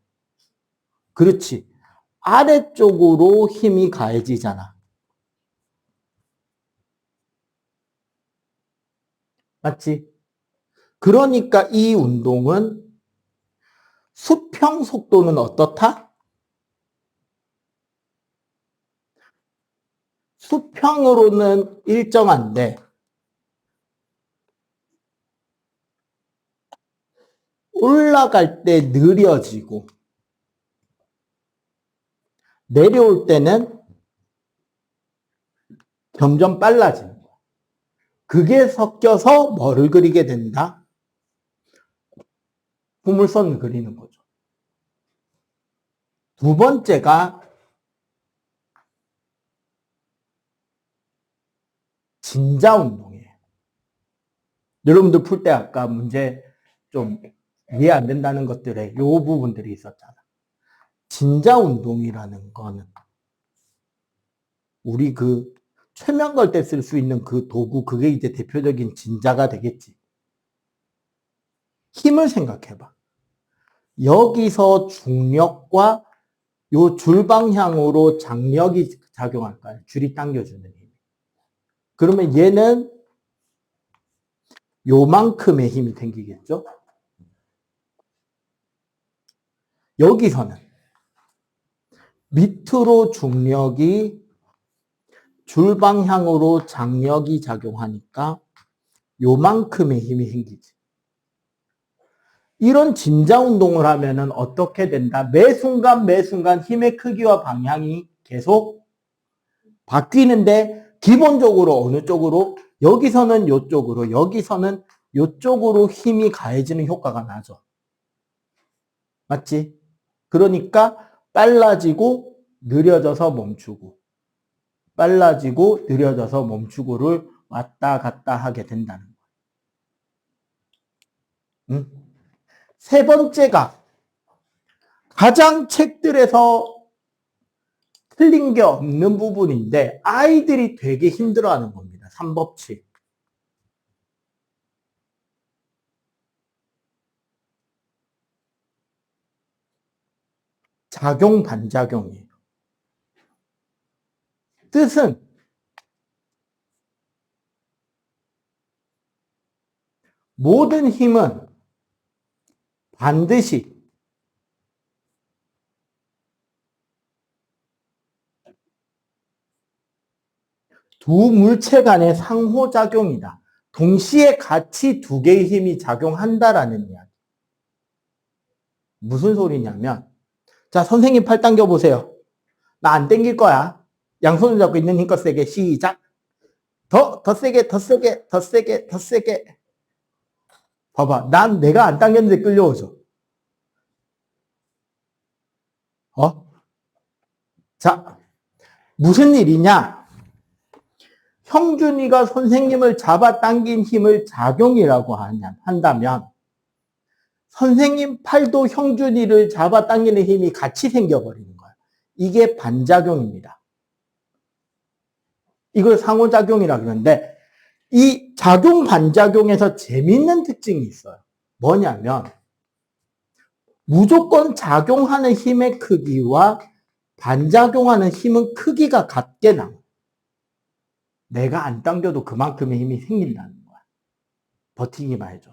그렇지. 아래쪽으로 힘이 가해지잖아. 맞지? 그러니까 이 운동은 수평 속도는 어떻다? 수평으로는 일정한데 올라갈 때 느려지고 내려올 때는 점점 빨라지는 거야. 그게 섞여서 뭐를 그리게 된다? 포물선을 그리는 거죠. 두 번째가 진자 운동이에요. 여러분들 풀 때 아까 문제 좀 이해 안 된다는 것들에 요 부분들이 있었잖아. 진자 운동이라는 거는 우리 그 최면 걸 때 쓸 수 있는 그 도구, 그게 이제 대표적인 진자가 되겠지. 힘을 생각해봐. 여기서 중력과 요 줄 방향으로 장력이 작용할까요? 줄이 당겨주는 힘. 그러면 얘는 요만큼의 힘이 생기겠죠? 여기서는 밑으로 중력이 줄 방향으로 장력이 작용하니까 요만큼의 힘이 생기지. 이런 진자 운동을 하면은 어떻게 된다? 매 순간 힘의 크기와 방향이 계속 바뀌는데 기본적으로 어느 쪽으로? 여기서는 이쪽으로, 여기서는 이쪽으로 힘이 가해지는 효과가 나죠. 맞지? 그러니까 빨라지고 느려져서 멈추고 빨라지고 느려져서 멈추고를 왔다 갔다 하게 된다는 거예요. 응? 세 번째가 가장 책들에서 틀린 게 없는 부분인데 아이들이 되게 힘들어하는 겁니다. 3법칙. 작용 반작용이에요. 뜻은 모든 힘은 반드시 두 물체 간의 상호작용이다. 동시에 같이 두 개의 힘이 작용한다라는 이야기. 무슨 소리냐면, 자, 선생님 팔 당겨보세요. 나 안 당길 거야. 양손을 잡고 있는 힘껏 세게. 시작. 더 세게, 더 세게, 더 세게, 더 세게. 봐봐. 난 내가 안 당겼는데 끌려오죠. 자, 무슨 일이냐? 형준이가 선생님을 잡아당긴 힘을 작용이라고 한다면 선생님 팔도 형준이를 잡아당기는 힘이 같이 생겨버리는 거야. 이게 반작용입니다. 이걸 상호작용이라고 그러는데 이 작용 반작용에서 재밌는 특징이 있어요. 뭐냐면 무조건 작용하는 힘의 크기와 반작용하는 힘은 크기가 같게 나와. 내가 안 당겨도 그만큼의 힘이 생긴다는 거야. 버티기만 해줘.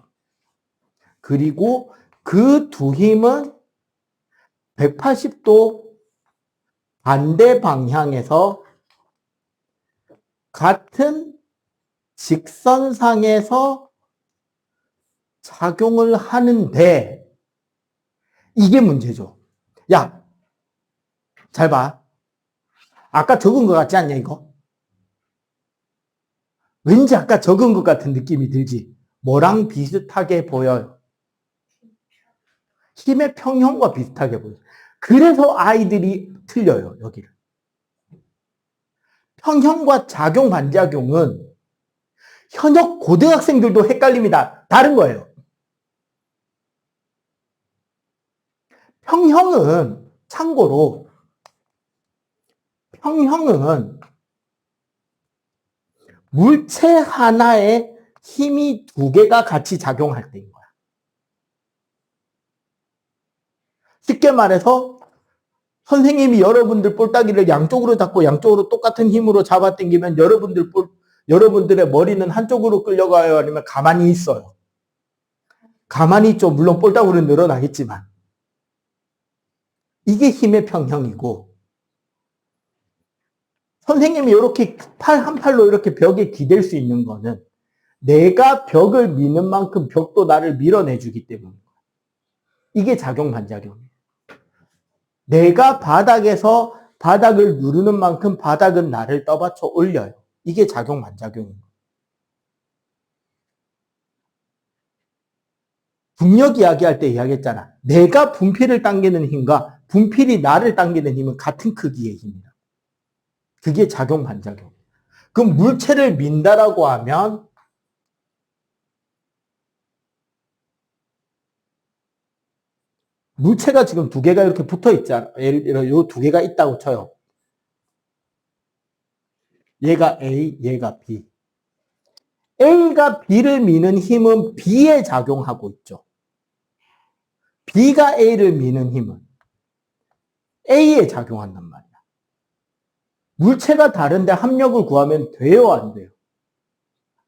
그리고 그 두 힘은 180도 반대 방향에서 같은 직선상에서 작용을 하는데 이게 문제죠. 야, 잘 봐. 아까 적은 것 같지 않냐 이거? 왠지 아까 적은 것 같은 느낌이 들지? 뭐랑 비슷하게 보여요? 힘의 평형과 비슷하게 보여요. 그래서 아이들이 틀려요, 여기를. 평형과 작용 반작용은 현역 고등학생들도 헷갈립니다. 다른 거예요. 평형은 참고로 평형은 물체 하나에 힘이 두 개가 같이 작용할 때인 거야. 쉽게 말해서 선생님이 여러분들 볼따기를 양쪽으로 잡고 양쪽으로 똑같은 힘으로 잡아당기면 여러분들의 머리는 한쪽으로 끌려가요? 아니면 가만히 있어요? 가만히 있죠. 물론 볼따구는 늘어나겠지만. 이게 힘의 평형이고 선생님이 이렇게 팔 한 팔로 이렇게 벽에 기댈 수 있는 거는 내가 벽을 미는 만큼 벽도 나를 밀어내주기 때문이에요. 이게 작용 반작용이에요. 내가 바닥에서 바닥을 누르는 만큼 바닥은 나를 떠받쳐 올려요. 이게 작용 반작용이에요. 중력 이야기할 때 이야기했잖아. 내가 분필을 당기는 힘과 분필이 나를 당기는 힘은 같은 크기의 힘이다. 그게 작용 반작용. 그럼 물체를 민다라고 하면 물체가 지금 두 개가 이렇게 붙어 있잖아. 예를 들어 요 두 개가 있다고 쳐요. 얘가 A, 얘가 B. A가 B를 미는 힘은 B에 작용하고 있죠. B가 A를 미는 힘은 A에 작용한단 말이야. 물체가 다른데 합력을 구하면 돼요, 안 돼요?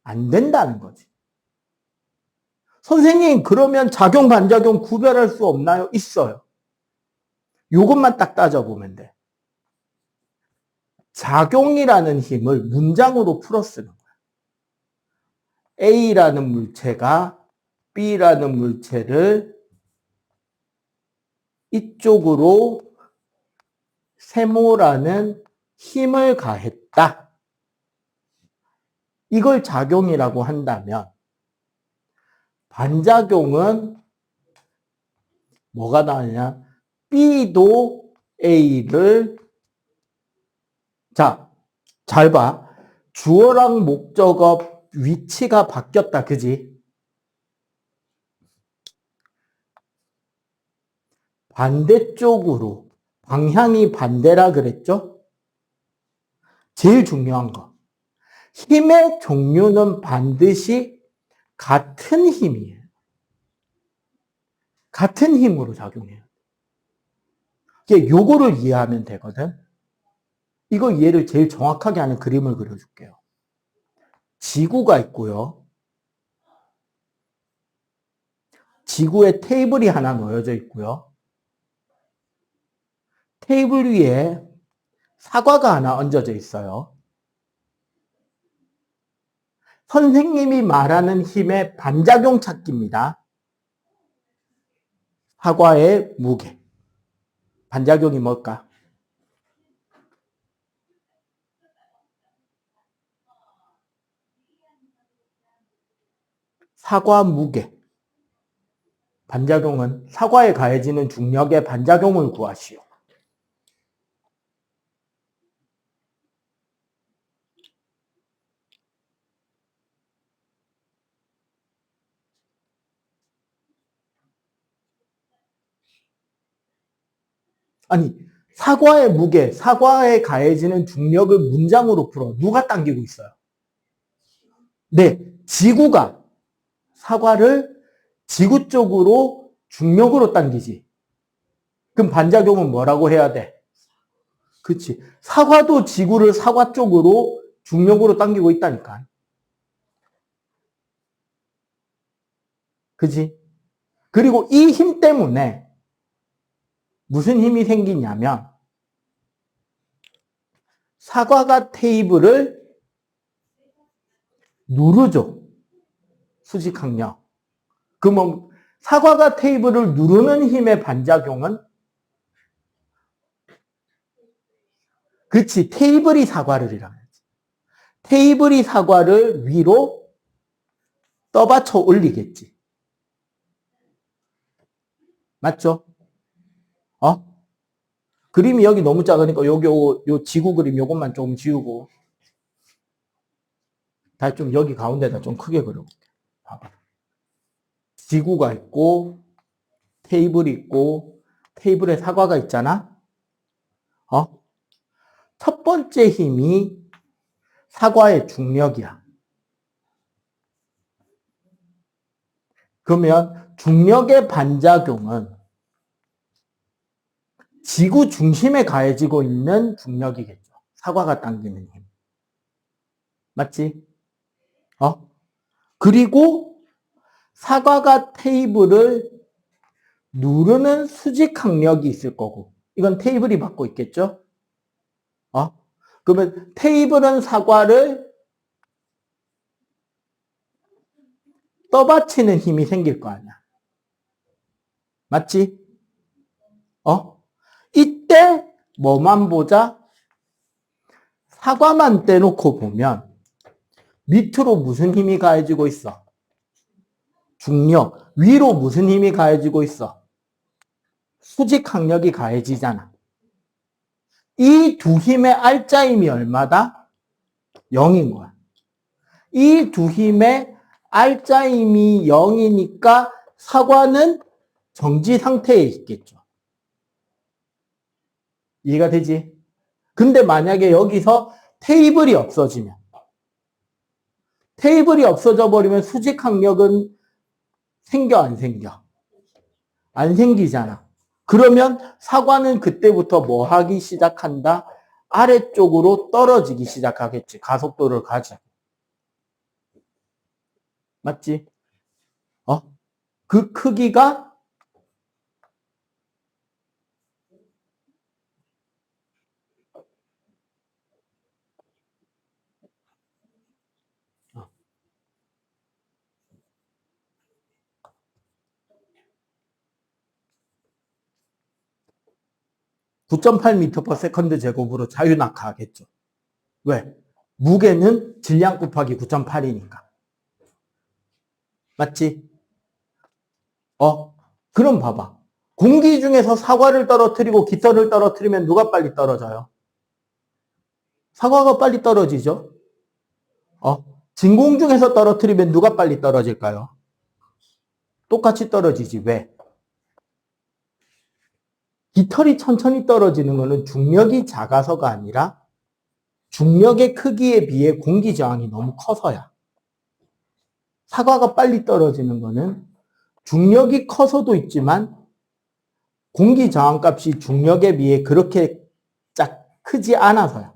안 된다는 거지. 선생님, 그러면 작용, 반작용 구별할 수 없나요? 있어요. 요것만 딱 따져보면 돼. 작용이라는 힘을 문장으로 풀어 쓰는 거야. A라는 물체가 B라는 물체를 이쪽으로 세모라는 힘을 가했다. 이걸 작용이라고 한다면 반작용은 뭐가 나오냐? B도 A를 자, 잘 봐. 주어랑 목적어 위치가 바뀌었다. 그지? 반대쪽으로 방향이 반대라 그랬죠? 제일 중요한 거. 힘의 종류는 반드시 같은 힘이에요. 같은 힘으로 작용해요. 요거를 이해하면 되거든. 이거 이해를 제일 정확하게 하는 그림을 그려줄게요. 지구가 있고요. 지구에 테이블이 하나 놓여져 있고요. 테이블 위에 사과가 하나 얹어져 있어요. 선생님이 말하는 힘의 반작용 찾기입니다. 사과의 무게. 반작용이 뭘까? 사과 무게. 반작용은 사과에 가해지는 중력의 반작용을 구하시오. 아니, 사과의 무게, 사과에 가해지는 중력을 문장으로 풀어. 누가 당기고 있어요? 네, 지구가 사과를 지구 쪽으로 중력으로 당기지. 그럼 반작용은 뭐라고 해야 돼? 그치. 사과도 지구를 사과 쪽으로 중력으로 당기고 있다니까. 그치? 그리고 이 힘 때문에 무슨 힘이 생기냐면 사과가 테이블을 누르죠. 수직항력. 그러면 사과가 테이블을 누르는 힘의 반작용은 그치. 테이블이 사과를 이라고 하지. 테이블이 사과를 위로 떠받쳐 올리겠지. 맞죠? 그림이 여기 너무 작으니까 여기 요 지구 그림 요것만 조금 지우고 다시 좀 여기 가운데다 좀 크게 그려볼게. 봐봐. 지구가 있고 테이블이 있고 테이블에 사과가 있잖아. 첫 번째 힘이 사과의 중력이야. 그러면 중력의 반작용은 지구 중심에 가해지고 있는 중력이겠죠. 사과가 당기는 힘. 맞지? 그리고 사과가 테이블을 누르는 수직항력이 있을 거고. 이건 테이블이 받고 있겠죠? 그러면 테이블은 사과를 떠받치는 힘이 생길 거 아니야. 맞지? 이때 뭐만 보자? 사과만 떼놓고 보면 밑으로 무슨 힘이 가해지고 있어? 중력. 위로 무슨 힘이 가해지고 있어? 수직항력이 가해지잖아. 이 두 힘의 알짜임이 얼마다? 0인 거야. 이 두 힘의 알짜임이 0이니까 사과는 정지 상태에 있겠죠. 이해가 되지? 근데 만약에 여기서 테이블이 없어지면 테이블이 없어져 버리면 수직항력은 생겨 안 생겨? 안 생기잖아. 그러면 사과는 그때부터 뭐 하기 시작한다? 아래쪽으로 떨어지기 시작하겠지. 가속도를 가지고. 맞지? 그 크기가 9.8m/s 제곱으로 자유낙하하겠죠. 왜? 무게는 질량 곱하기 9.8이니까. 맞지? 그럼 봐봐. 공기 중에서 사과를 떨어뜨리고 깃털을 떨어뜨리면 누가 빨리 떨어져요? 사과가 빨리 떨어지죠? 진공 중에서 떨어뜨리면 누가 빨리 떨어질까요? 똑같이 떨어지지. 왜? 깃털이 천천히 떨어지는 것은 중력이 작아서가 아니라 중력의 크기에 비해 공기 저항이 너무 커서야. 사과가 빨리 떨어지는 것은 중력이 커서도 있지만 공기 저항 값이 중력에 비해 그렇게 크지 않아서야.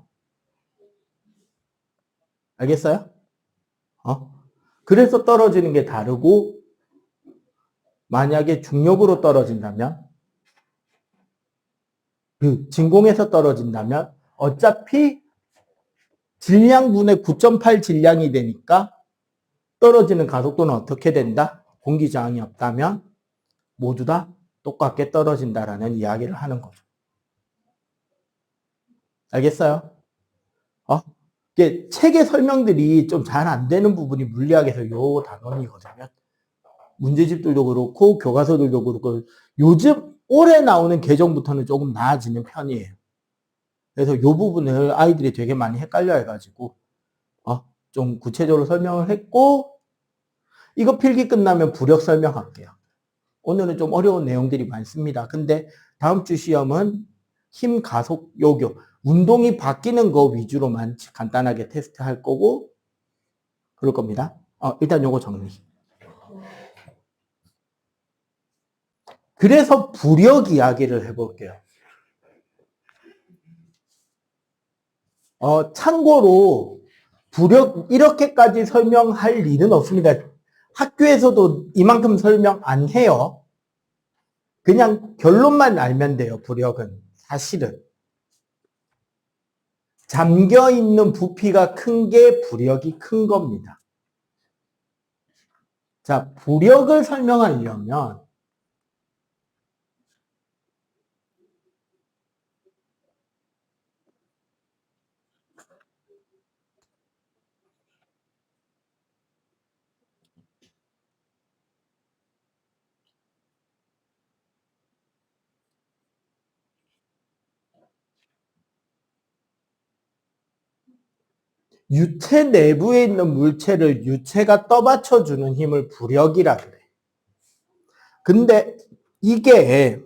알겠어요? 그래서 떨어지는 게 다르고, 만약에 중력으로 떨어진다면, 진공에서 떨어진다면 어차피 질량분의 9.8 질량이 되니까 떨어지는 가속도는 어떻게 된다? 공기 저항이 없다면 모두 다 똑같게 떨어진다라는 이야기를 하는 거죠. 알겠어요? 이게 책의 설명들이 좀 잘 안 되는 부분이 물리학에서 요 단원이거든요. 문제집들도 그렇고 교과서들도 그렇고 요즘 올해 나오는 계정부터는 조금 나아지는 편이에요. 그래서 요 부분을 아이들이 되게 많이 헷갈려 해가지고 좀 구체적으로 설명을 했고, 이거 필기 끝나면 부력 설명할게요. 오늘은 좀 어려운 내용들이 많습니다. 근데 다음 주 시험은 힘 가속 요교, 운동이 바뀌는 거 위주로만 간단하게 테스트 할 거고 그럴 겁니다. 일단 요거 정리. 그래서 부력 이야기를 해볼게요. 참고로 부력 이렇게까지 설명할 일은 없습니다. 학교에서도 이만큼 설명 안 해요. 그냥 결론만 알면 돼요. 부력은 사실은 잠겨있는 부피가 큰 게 부력이 큰 겁니다. 자, 부력을 설명하려면 유체 내부에 있는 물체를 유체가 떠받쳐주는 힘을 부력이라 그래. 근데 이게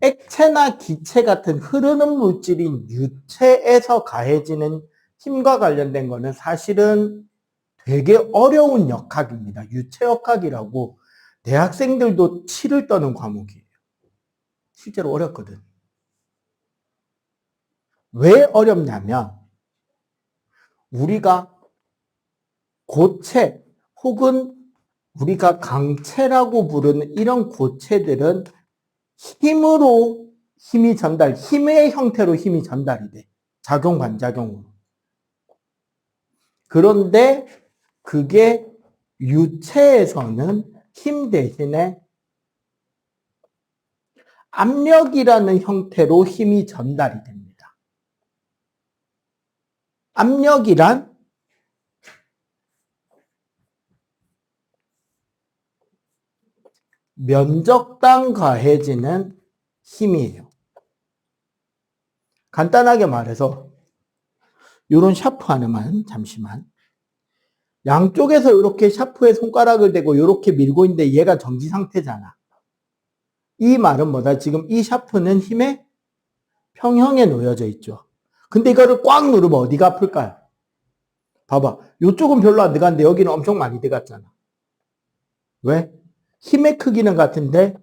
액체나 기체 같은 흐르는 물질인 유체에서 가해지는 힘과 관련된 거는 사실은 되게 어려운 역학입니다. 유체역학이라고 대학생들도 치를 떠는 과목이에요. 실제로 어렵거든. 왜 어렵냐면 우리가 고체 혹은 우리가 강체라고 부르는 이런 고체들은 힘으로 힘의 형태로 힘이 전달이 돼. 작용, 반작용으로. 그런데 그게 유체에서는 힘 대신에 압력이라는 형태로 힘이 전달이 됩니다. 압력이란 면적당 가해지는 힘이에요. 간단하게 말해서 이런 샤프 하나만 잠시만. 양쪽에서 이렇게 샤프에 손가락을 대고 이렇게 밀고 있는데 얘가 정지 상태잖아. 이 말은 뭐다? 지금 이 샤프는 힘의 평형에 놓여져 있죠. 근데 이거를 꽉 누르면 어디가 아플까요? 봐봐. 이쪽은 별로 안 들어갔는데 여기는 엄청 많이 들어갔잖아. 왜? 힘의 크기는 같은데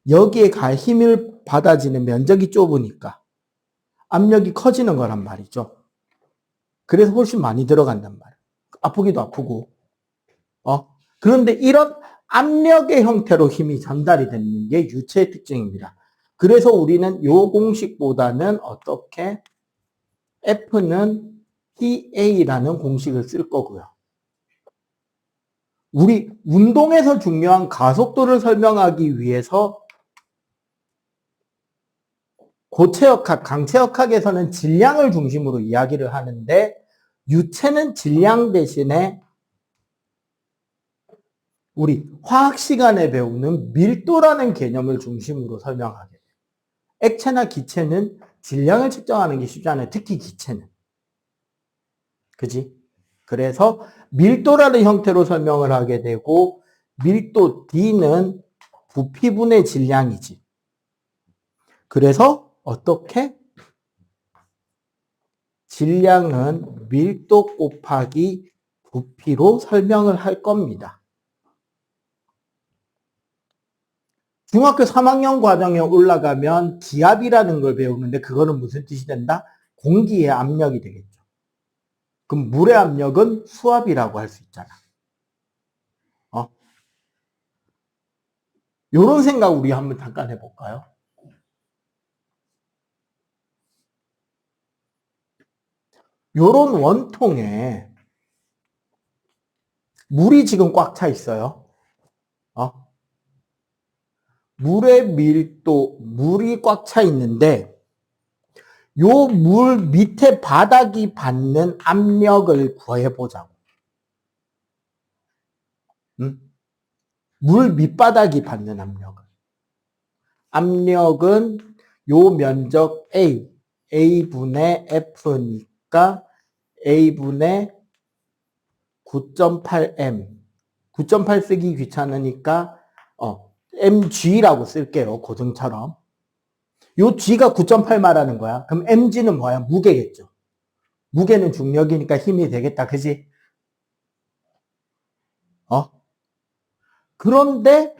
여기에 힘을 받아지는 면적이 좁으니까 압력이 커지는 거란 말이죠. 그래서 훨씬 많이 들어간단 말이에요. 아프기도 아프고. 그런데 이런 압력의 형태로 힘이 전달이 되는 게 유체의 특징입니다. 그래서 우리는 이 공식보다는 어떻게 F는 TA라는 공식을 쓸 거고요. 우리 운동에서 중요한 가속도를 설명하기 위해서 고체역학, 강체역학에서는 질량을 중심으로 이야기를 하는데 유체는 질량 대신에 우리 화학 시간에 배우는 밀도라는 개념을 중심으로 설명하게 돼요. 액체나 기체는 질량을 측정하는 게 쉽지 않아요. 특히 기체는. 그지? 그래서 밀도라는 형태로 설명을 하게 되고 밀도 D는 부피분의 질량이지. 그래서 어떻게? 질량은 밀도 곱하기 부피로 설명을 할 겁니다. 중학교 3학년 과정에 올라가면 기압이라는 걸 배우는데 그거는 무슨 뜻이 된다? 공기의 압력이 되겠죠. 그럼 물의 압력은 수압이라고 할 수 있잖아. 요런 생각 우리 한번 잠깐 해볼까요? 요런 원통에 물이 지금 꽉 차 있어요. 물의 밀도, 물이 꽉 차 있는데 요 물 밑에 바닥이 받는 압력을 구해보자고. 응? 물 밑바닥이 받는 압력을. 압력은 요 면적 A, A분의 F니까 A분의 9.8M. 9.8 쓰기 귀찮으니까 mg라고 쓸게요. 고등처럼. 요 g가 9.8 말하는 거야. 그럼 mg는 뭐야? 무게겠죠. 무게는 중력이니까 힘이 되겠다. 그지? 그런데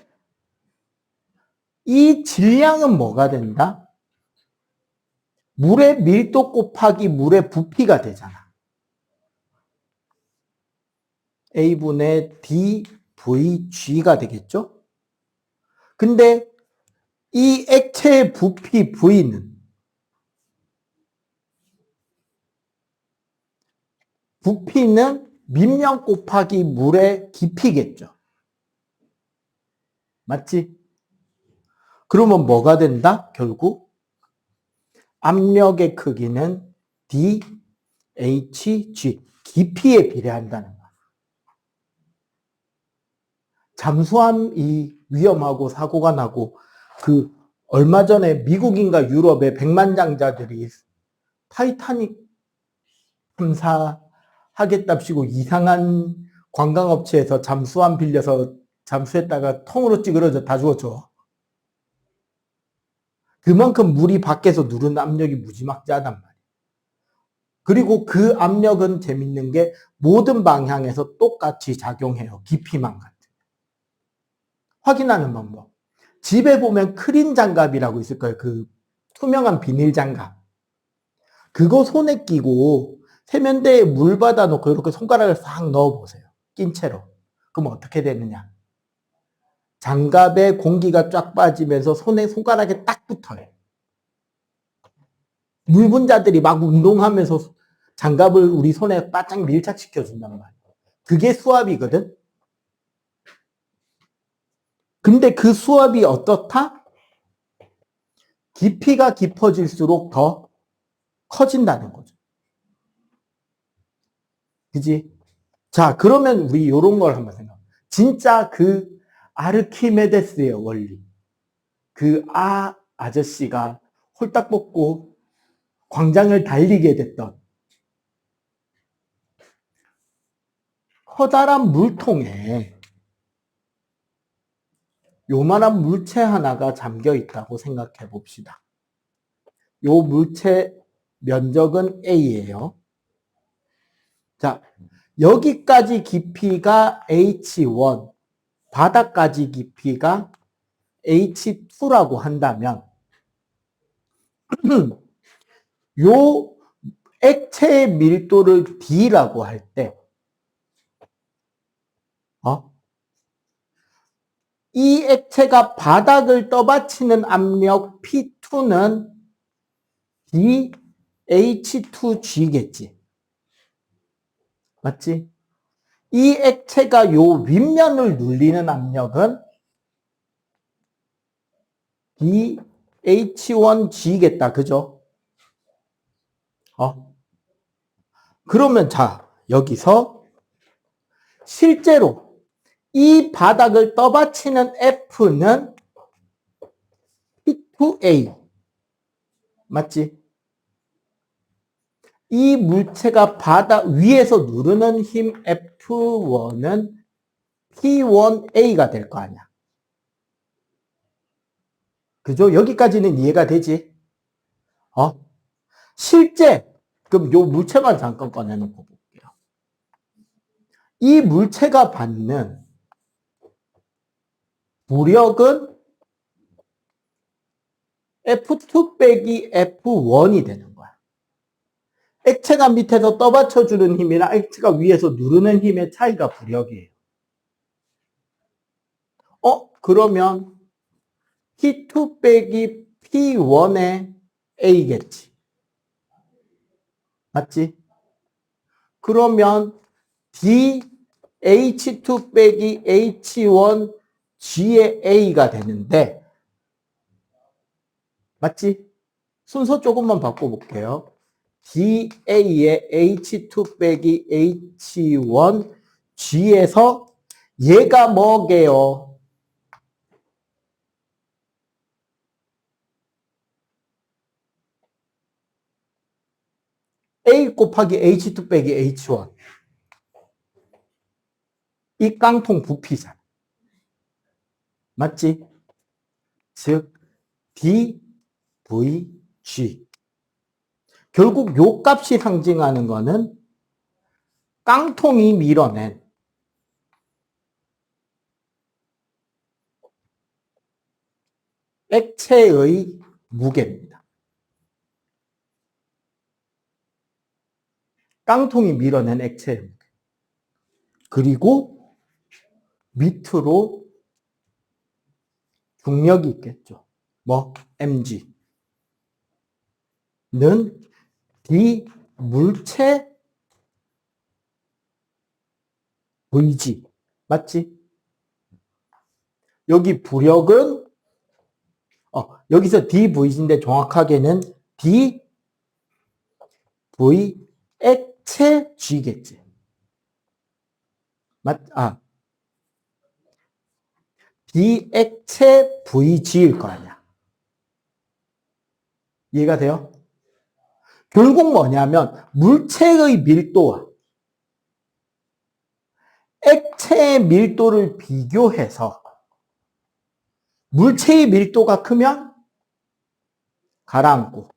이 질량은 뭐가 된다? 물의 밀도 곱하기 물의 부피가 되잖아. A분의 dVg가 되겠죠? 근데 이 액체의 부피 V는 부피는 밀량 곱하기 물의 깊이겠죠. 맞지? 그러면 뭐가 된다? 결국 압력의 크기는 dHg, 깊이에 비례한다는 거야. 잠수함이 위험하고 사고가 나고 얼마 전에 미국인가 유럽의 백만장자들이 타이타닉 탐사하겠답시고 이상한 관광업체에서 잠수함 빌려서 잠수했다가 통으로 찌그러져 다 죽었죠. 그만큼 물이 밖에서 누르는 압력이 무지막지하단 말이에요. 그리고 그 압력은 재밌는 게 모든 방향에서 똑같이 작용해요. 깊이만 같은. 확인하는 방법. 집에 보면 크린 장갑이라고 있을 거예요. 그 투명한 비닐 장갑. 그거 손에 끼고 세면대에 물 받아놓고 이렇게 손가락을 싹 넣어보세요. 낀 채로. 그럼 어떻게 되느냐. 장갑에 공기가 쫙 빠지면서 손가락에 딱 붙어요. 물분자들이 막 운동하면서 장갑을 우리 손에 바짝 밀착시켜준단 말이에요. 그게 수압이거든. 근데 그 수압이 어떻다? 깊이가 깊어질수록 더 커진다는 거죠. 그지? 자, 그러면 우리 이런 걸 한번 생각해. 진짜 그 아르키메데스의 원리. 그 아저씨가 홀딱 벗고 광장을 달리게 됐던 커다란 물통에 요만한 물체 하나가 잠겨 있다고 생각해 봅시다. 요 물체 면적은 A예요. 자, 여기까지 깊이가 H1, 바닥까지 깊이가 H2라고 한다면 요 액체의 밀도를 D라고 할 때 이 액체가 바닥을 떠받치는 압력 P2는 DH2G겠지. 맞지? 이 액체가 요 윗면을 눌리는 압력은 H1G겠다. 그죠? 그러면 자, 여기서 실제로 이 바닥을 떠받치는 F는 P2A. 맞지? 이 물체가 바닥 위에서 누르는 힘 F1은 P1A가 될 거 아니야. 그죠? 여기까지는 이해가 되지? 실제, 그럼 요 물체만 잠깐 꺼내놓고 볼게요. 이 물체가 받는 부력은 F2 빼기 F1이 되는 거야. 액체가 밑에서 떠받쳐주는 힘이랑 액체가 위에서 누르는 힘의 차이가 부력이에요. 그러면 P2 빼기 P1의 A겠지. 맞지? 그러면 DH2 빼기 H1G의 A가 되는데, 맞지? 순서 조금만 바꿔볼게요. DA의 H2 빼기 H1G에서 얘가 뭐게요? A 곱하기 H2 빼기 H1. 이 깡통 부피잖아. 맞지? 즉 DVG. 결국 요 값이 상징하는 거는 깡통이 밀어낸 액체의 무게입니다. 깡통이 밀어낸 액체의 무게. 그리고 밑으로 중력이 있겠죠. 뭐 mg는 D 물체 Vg. 맞지? 여기 부력은 여기서 DVG인데 정확하게는 DV 액체 G겠지. D 액체 VG일 거 아니야. 이해가 돼요? 결국 뭐냐면 물체의 밀도와 액체의 밀도를 비교해서 물체의 밀도가 크면 가라앉고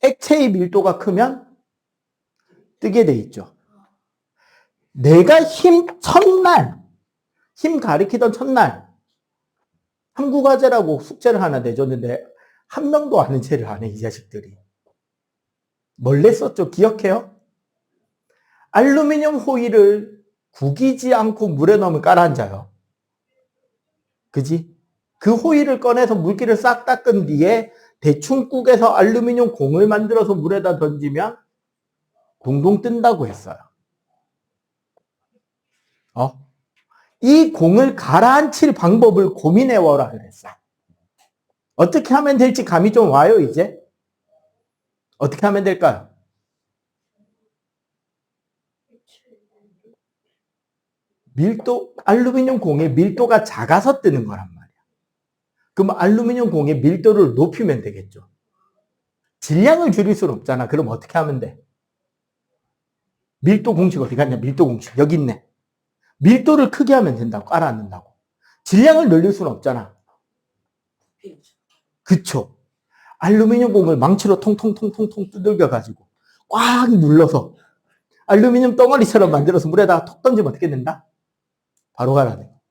액체의 밀도가 크면 뜨게 돼 있죠. 내가 힘 가리키던 첫날 탐구과제라고 숙제를 하나 내줬는데 한 명도 아는 체를 안 해, 이 자식들이. 뭘 냈었죠? 기억해요? 알루미늄 호일을 구기지 않고 물에 넣으면 깔아앉아요. 그지? 그 호일을 꺼내서 물기를 싹 닦은 뒤에 대충 꾹에서 알루미늄 공을 만들어서 물에다 던지면 동동 뜬다고 했어요. 이 공을 가라앉힐 방법을 고민해와라 그랬어. 어떻게 하면 될지 감이 좀 와요, 이제? 어떻게 하면 될까요? 알루미늄 공의 밀도가 작아서 뜨는 거란 말이야. 그럼 알루미늄 공의 밀도를 높이면 되겠죠. 질량을 줄일 수는 없잖아. 그럼 어떻게 하면 돼? 밀도 공식 어디 갔냐? 밀도 공식. 여기 있네. 밀도를 크게 하면 된다고. 깔아앉는다고. 질량을 늘릴 수는 없잖아. 그쵸? 알루미늄 공을 망치로 통통통통통 두들겨가지고 꽉 눌러서 알루미늄 덩어리처럼 만들어서 물에다가 톡 던지면 어떻게 된다? 바로 가라앉는 거.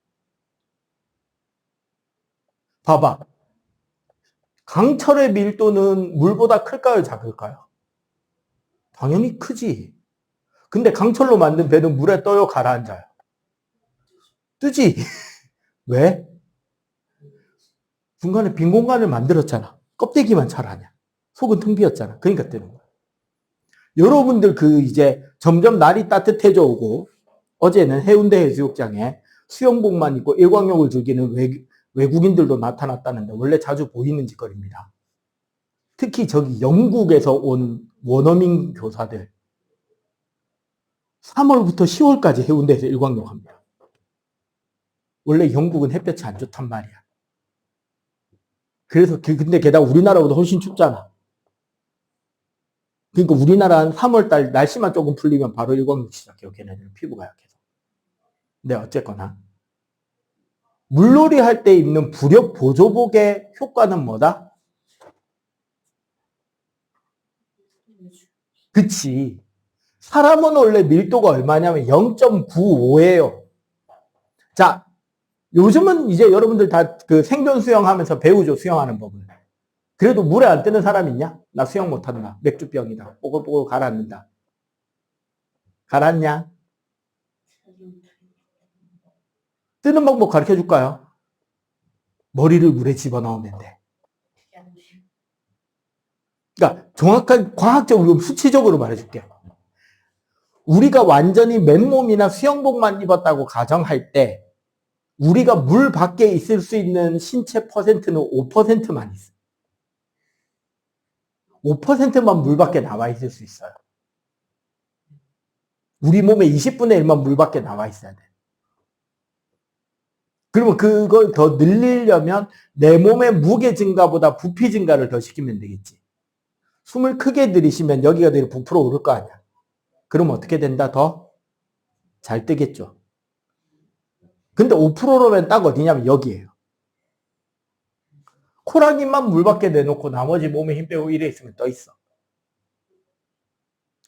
봐봐. 강철의 밀도는 물보다 클까요? 작을까요? 당연히 크지. 근데 강철로 만든 배는 물에 떠요? 가라앉아요? 뜨지. 왜? 중간에 빈 공간을 만들었잖아. 껍데기만 잘하냐. 속은 텅 비었잖아. 그러니까 뜨는 거야. 여러분들 이제 점점 날이 따뜻해져 오고 어제는 해운대 해수욕장에 수영복만 입고 일광욕을 즐기는 외국인들도 나타났다는데 원래 자주 보이는 짓거리입니다. 특히 저기 영국에서 온 원어민 교사들 3월부터 10월까지 해운대에서 일광욕합니다. 원래 영국은 햇볕이 안 좋단 말이야. 그래서 근데 게다가 우리나라보다 훨씬 춥잖아. 그러니까 우리나라는 3월달 날씨만 조금 풀리면 바로 일광욕 시작해요. 걔네들은 피부가 약해서. 근데 어쨌거나 물놀이 할 때 입는 부력 보조복의 효과는 뭐다? 그치. 사람은 원래 밀도가 얼마냐면 0.95예요. 자, 요즘은 이제 여러분들 다 그 생존 수영하면서 배우죠. 수영하는 법을. 그래도 물에 안 뜨는 사람 있냐? 나 수영 못한다. 맥주병이다. 뽀글뽀글 가라앉는다. 가라앉냐? 뜨는 방법 가르쳐 줄까요? 머리를 물에 집어넣으면 돼. 그러니까 정확한 과학적으로 수치적으로 말해줄게. 우리가 완전히 맨몸이나 수영복만 입었다고 가정할 때 우리가 물 밖에 있을 수 있는 신체 퍼센트는 5%만 있어. 5%만 물 밖에 나와 있을 수 있어요. 우리 몸의 20분의 1만 물 밖에 나와 있어야 돼. 그러면 그걸 더 늘리려면 내 몸의 무게 증가보다 부피 증가를 더 시키면 되겠지. 숨을 크게 들이쉬면 여기가 되게 부풀어 오를 거 아니야. 그러면 어떻게 된다? 더 잘 뜨겠죠. 근데 5%로면 딱 어디냐면 여기에요. 코랑이만 물 밖에 내놓고 나머지 몸에 힘 빼고 이래 있으면 떠 있어.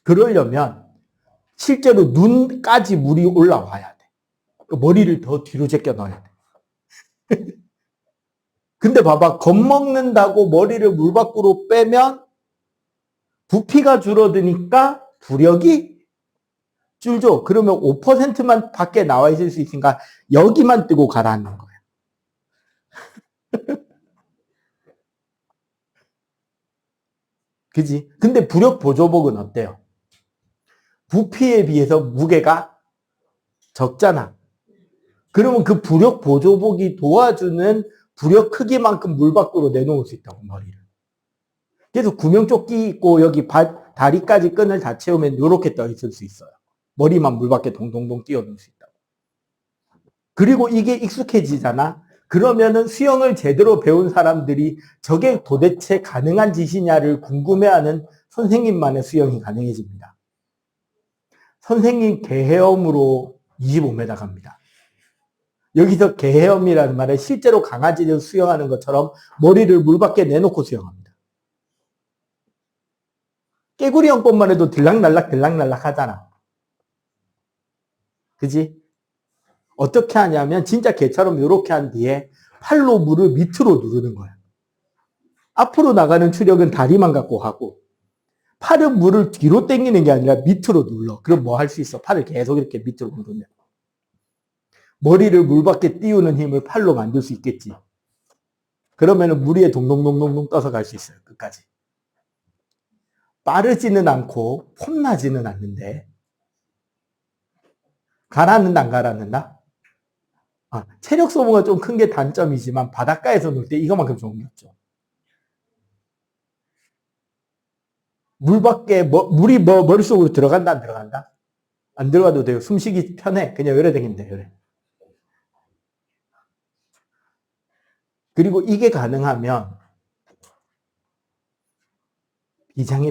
그러려면 실제로 눈까지 물이 올라와야 돼. 머리를 더 뒤로 제껴 넣어야 돼. 근데 봐봐. 겁먹는다고 머리를 물 밖으로 빼면 부피가 줄어드니까 부력이 줄죠. 그러면 5%만 밖에 나와 있을 수 있으니까 여기만 뜨고 가라앉는 거야. 그지? 근데 부력 보조복은 어때요? 부피에 비해서 무게가 적잖아. 그러면 그 부력 보조복이 도와주는 부력 크기만큼 물 밖으로 내놓을 수 있다고, 머리를. 그래서 구명조끼 입고 여기 다리까지 끈을 다 채우면 이렇게 떠 있을 수 있어요. 머리만 물 밖에 동동동 띄워놓을 수 있다고. 그리고 이게 익숙해지잖아. 그러면은 수영을 제대로 배운 사람들이 저게 도대체 가능한 짓이냐를 궁금해하는 선생님만의 수영이 가능해집니다. 선생님 개헤엄으로 25m 갑니다. 여기서 개헤엄이라는 말은 실제로 강아지를 수영하는 것처럼 머리를 물 밖에 내놓고 수영합니다. 깨구리 형법만 해도 들락날락 하잖아. 그지? 어떻게 하냐면 진짜 개처럼 이렇게 한 뒤에 팔로 물을 밑으로 누르는 거야. 앞으로 나가는 추력은 다리만 갖고 하고 팔은 물을 뒤로 당기는 게 아니라 밑으로 눌러. 그럼 뭐 할 수 있어? 팔을 계속 이렇게 밑으로 누르면. 머리를 물 밖에 띄우는 힘을 팔로 만들 수 있겠지. 그러면 물 위에 동동동동동 떠서 갈 수 있어요. 끝까지. 빠르지는 않고 폼나지는 않는데 가라앉는다 안 가라앉는다? 체력 소모가 좀 큰 게 단점이지만 바닷가에서 놀 때 이거만큼 좋은 게 없죠. 물 밖에 물이 머릿속으로 들어간다 안 들어간다? 안 들어가도 돼요. 숨쉬기 편해. 그냥 열에 다니면 돼요. 열에. 그리고 이게 가능하면 비장의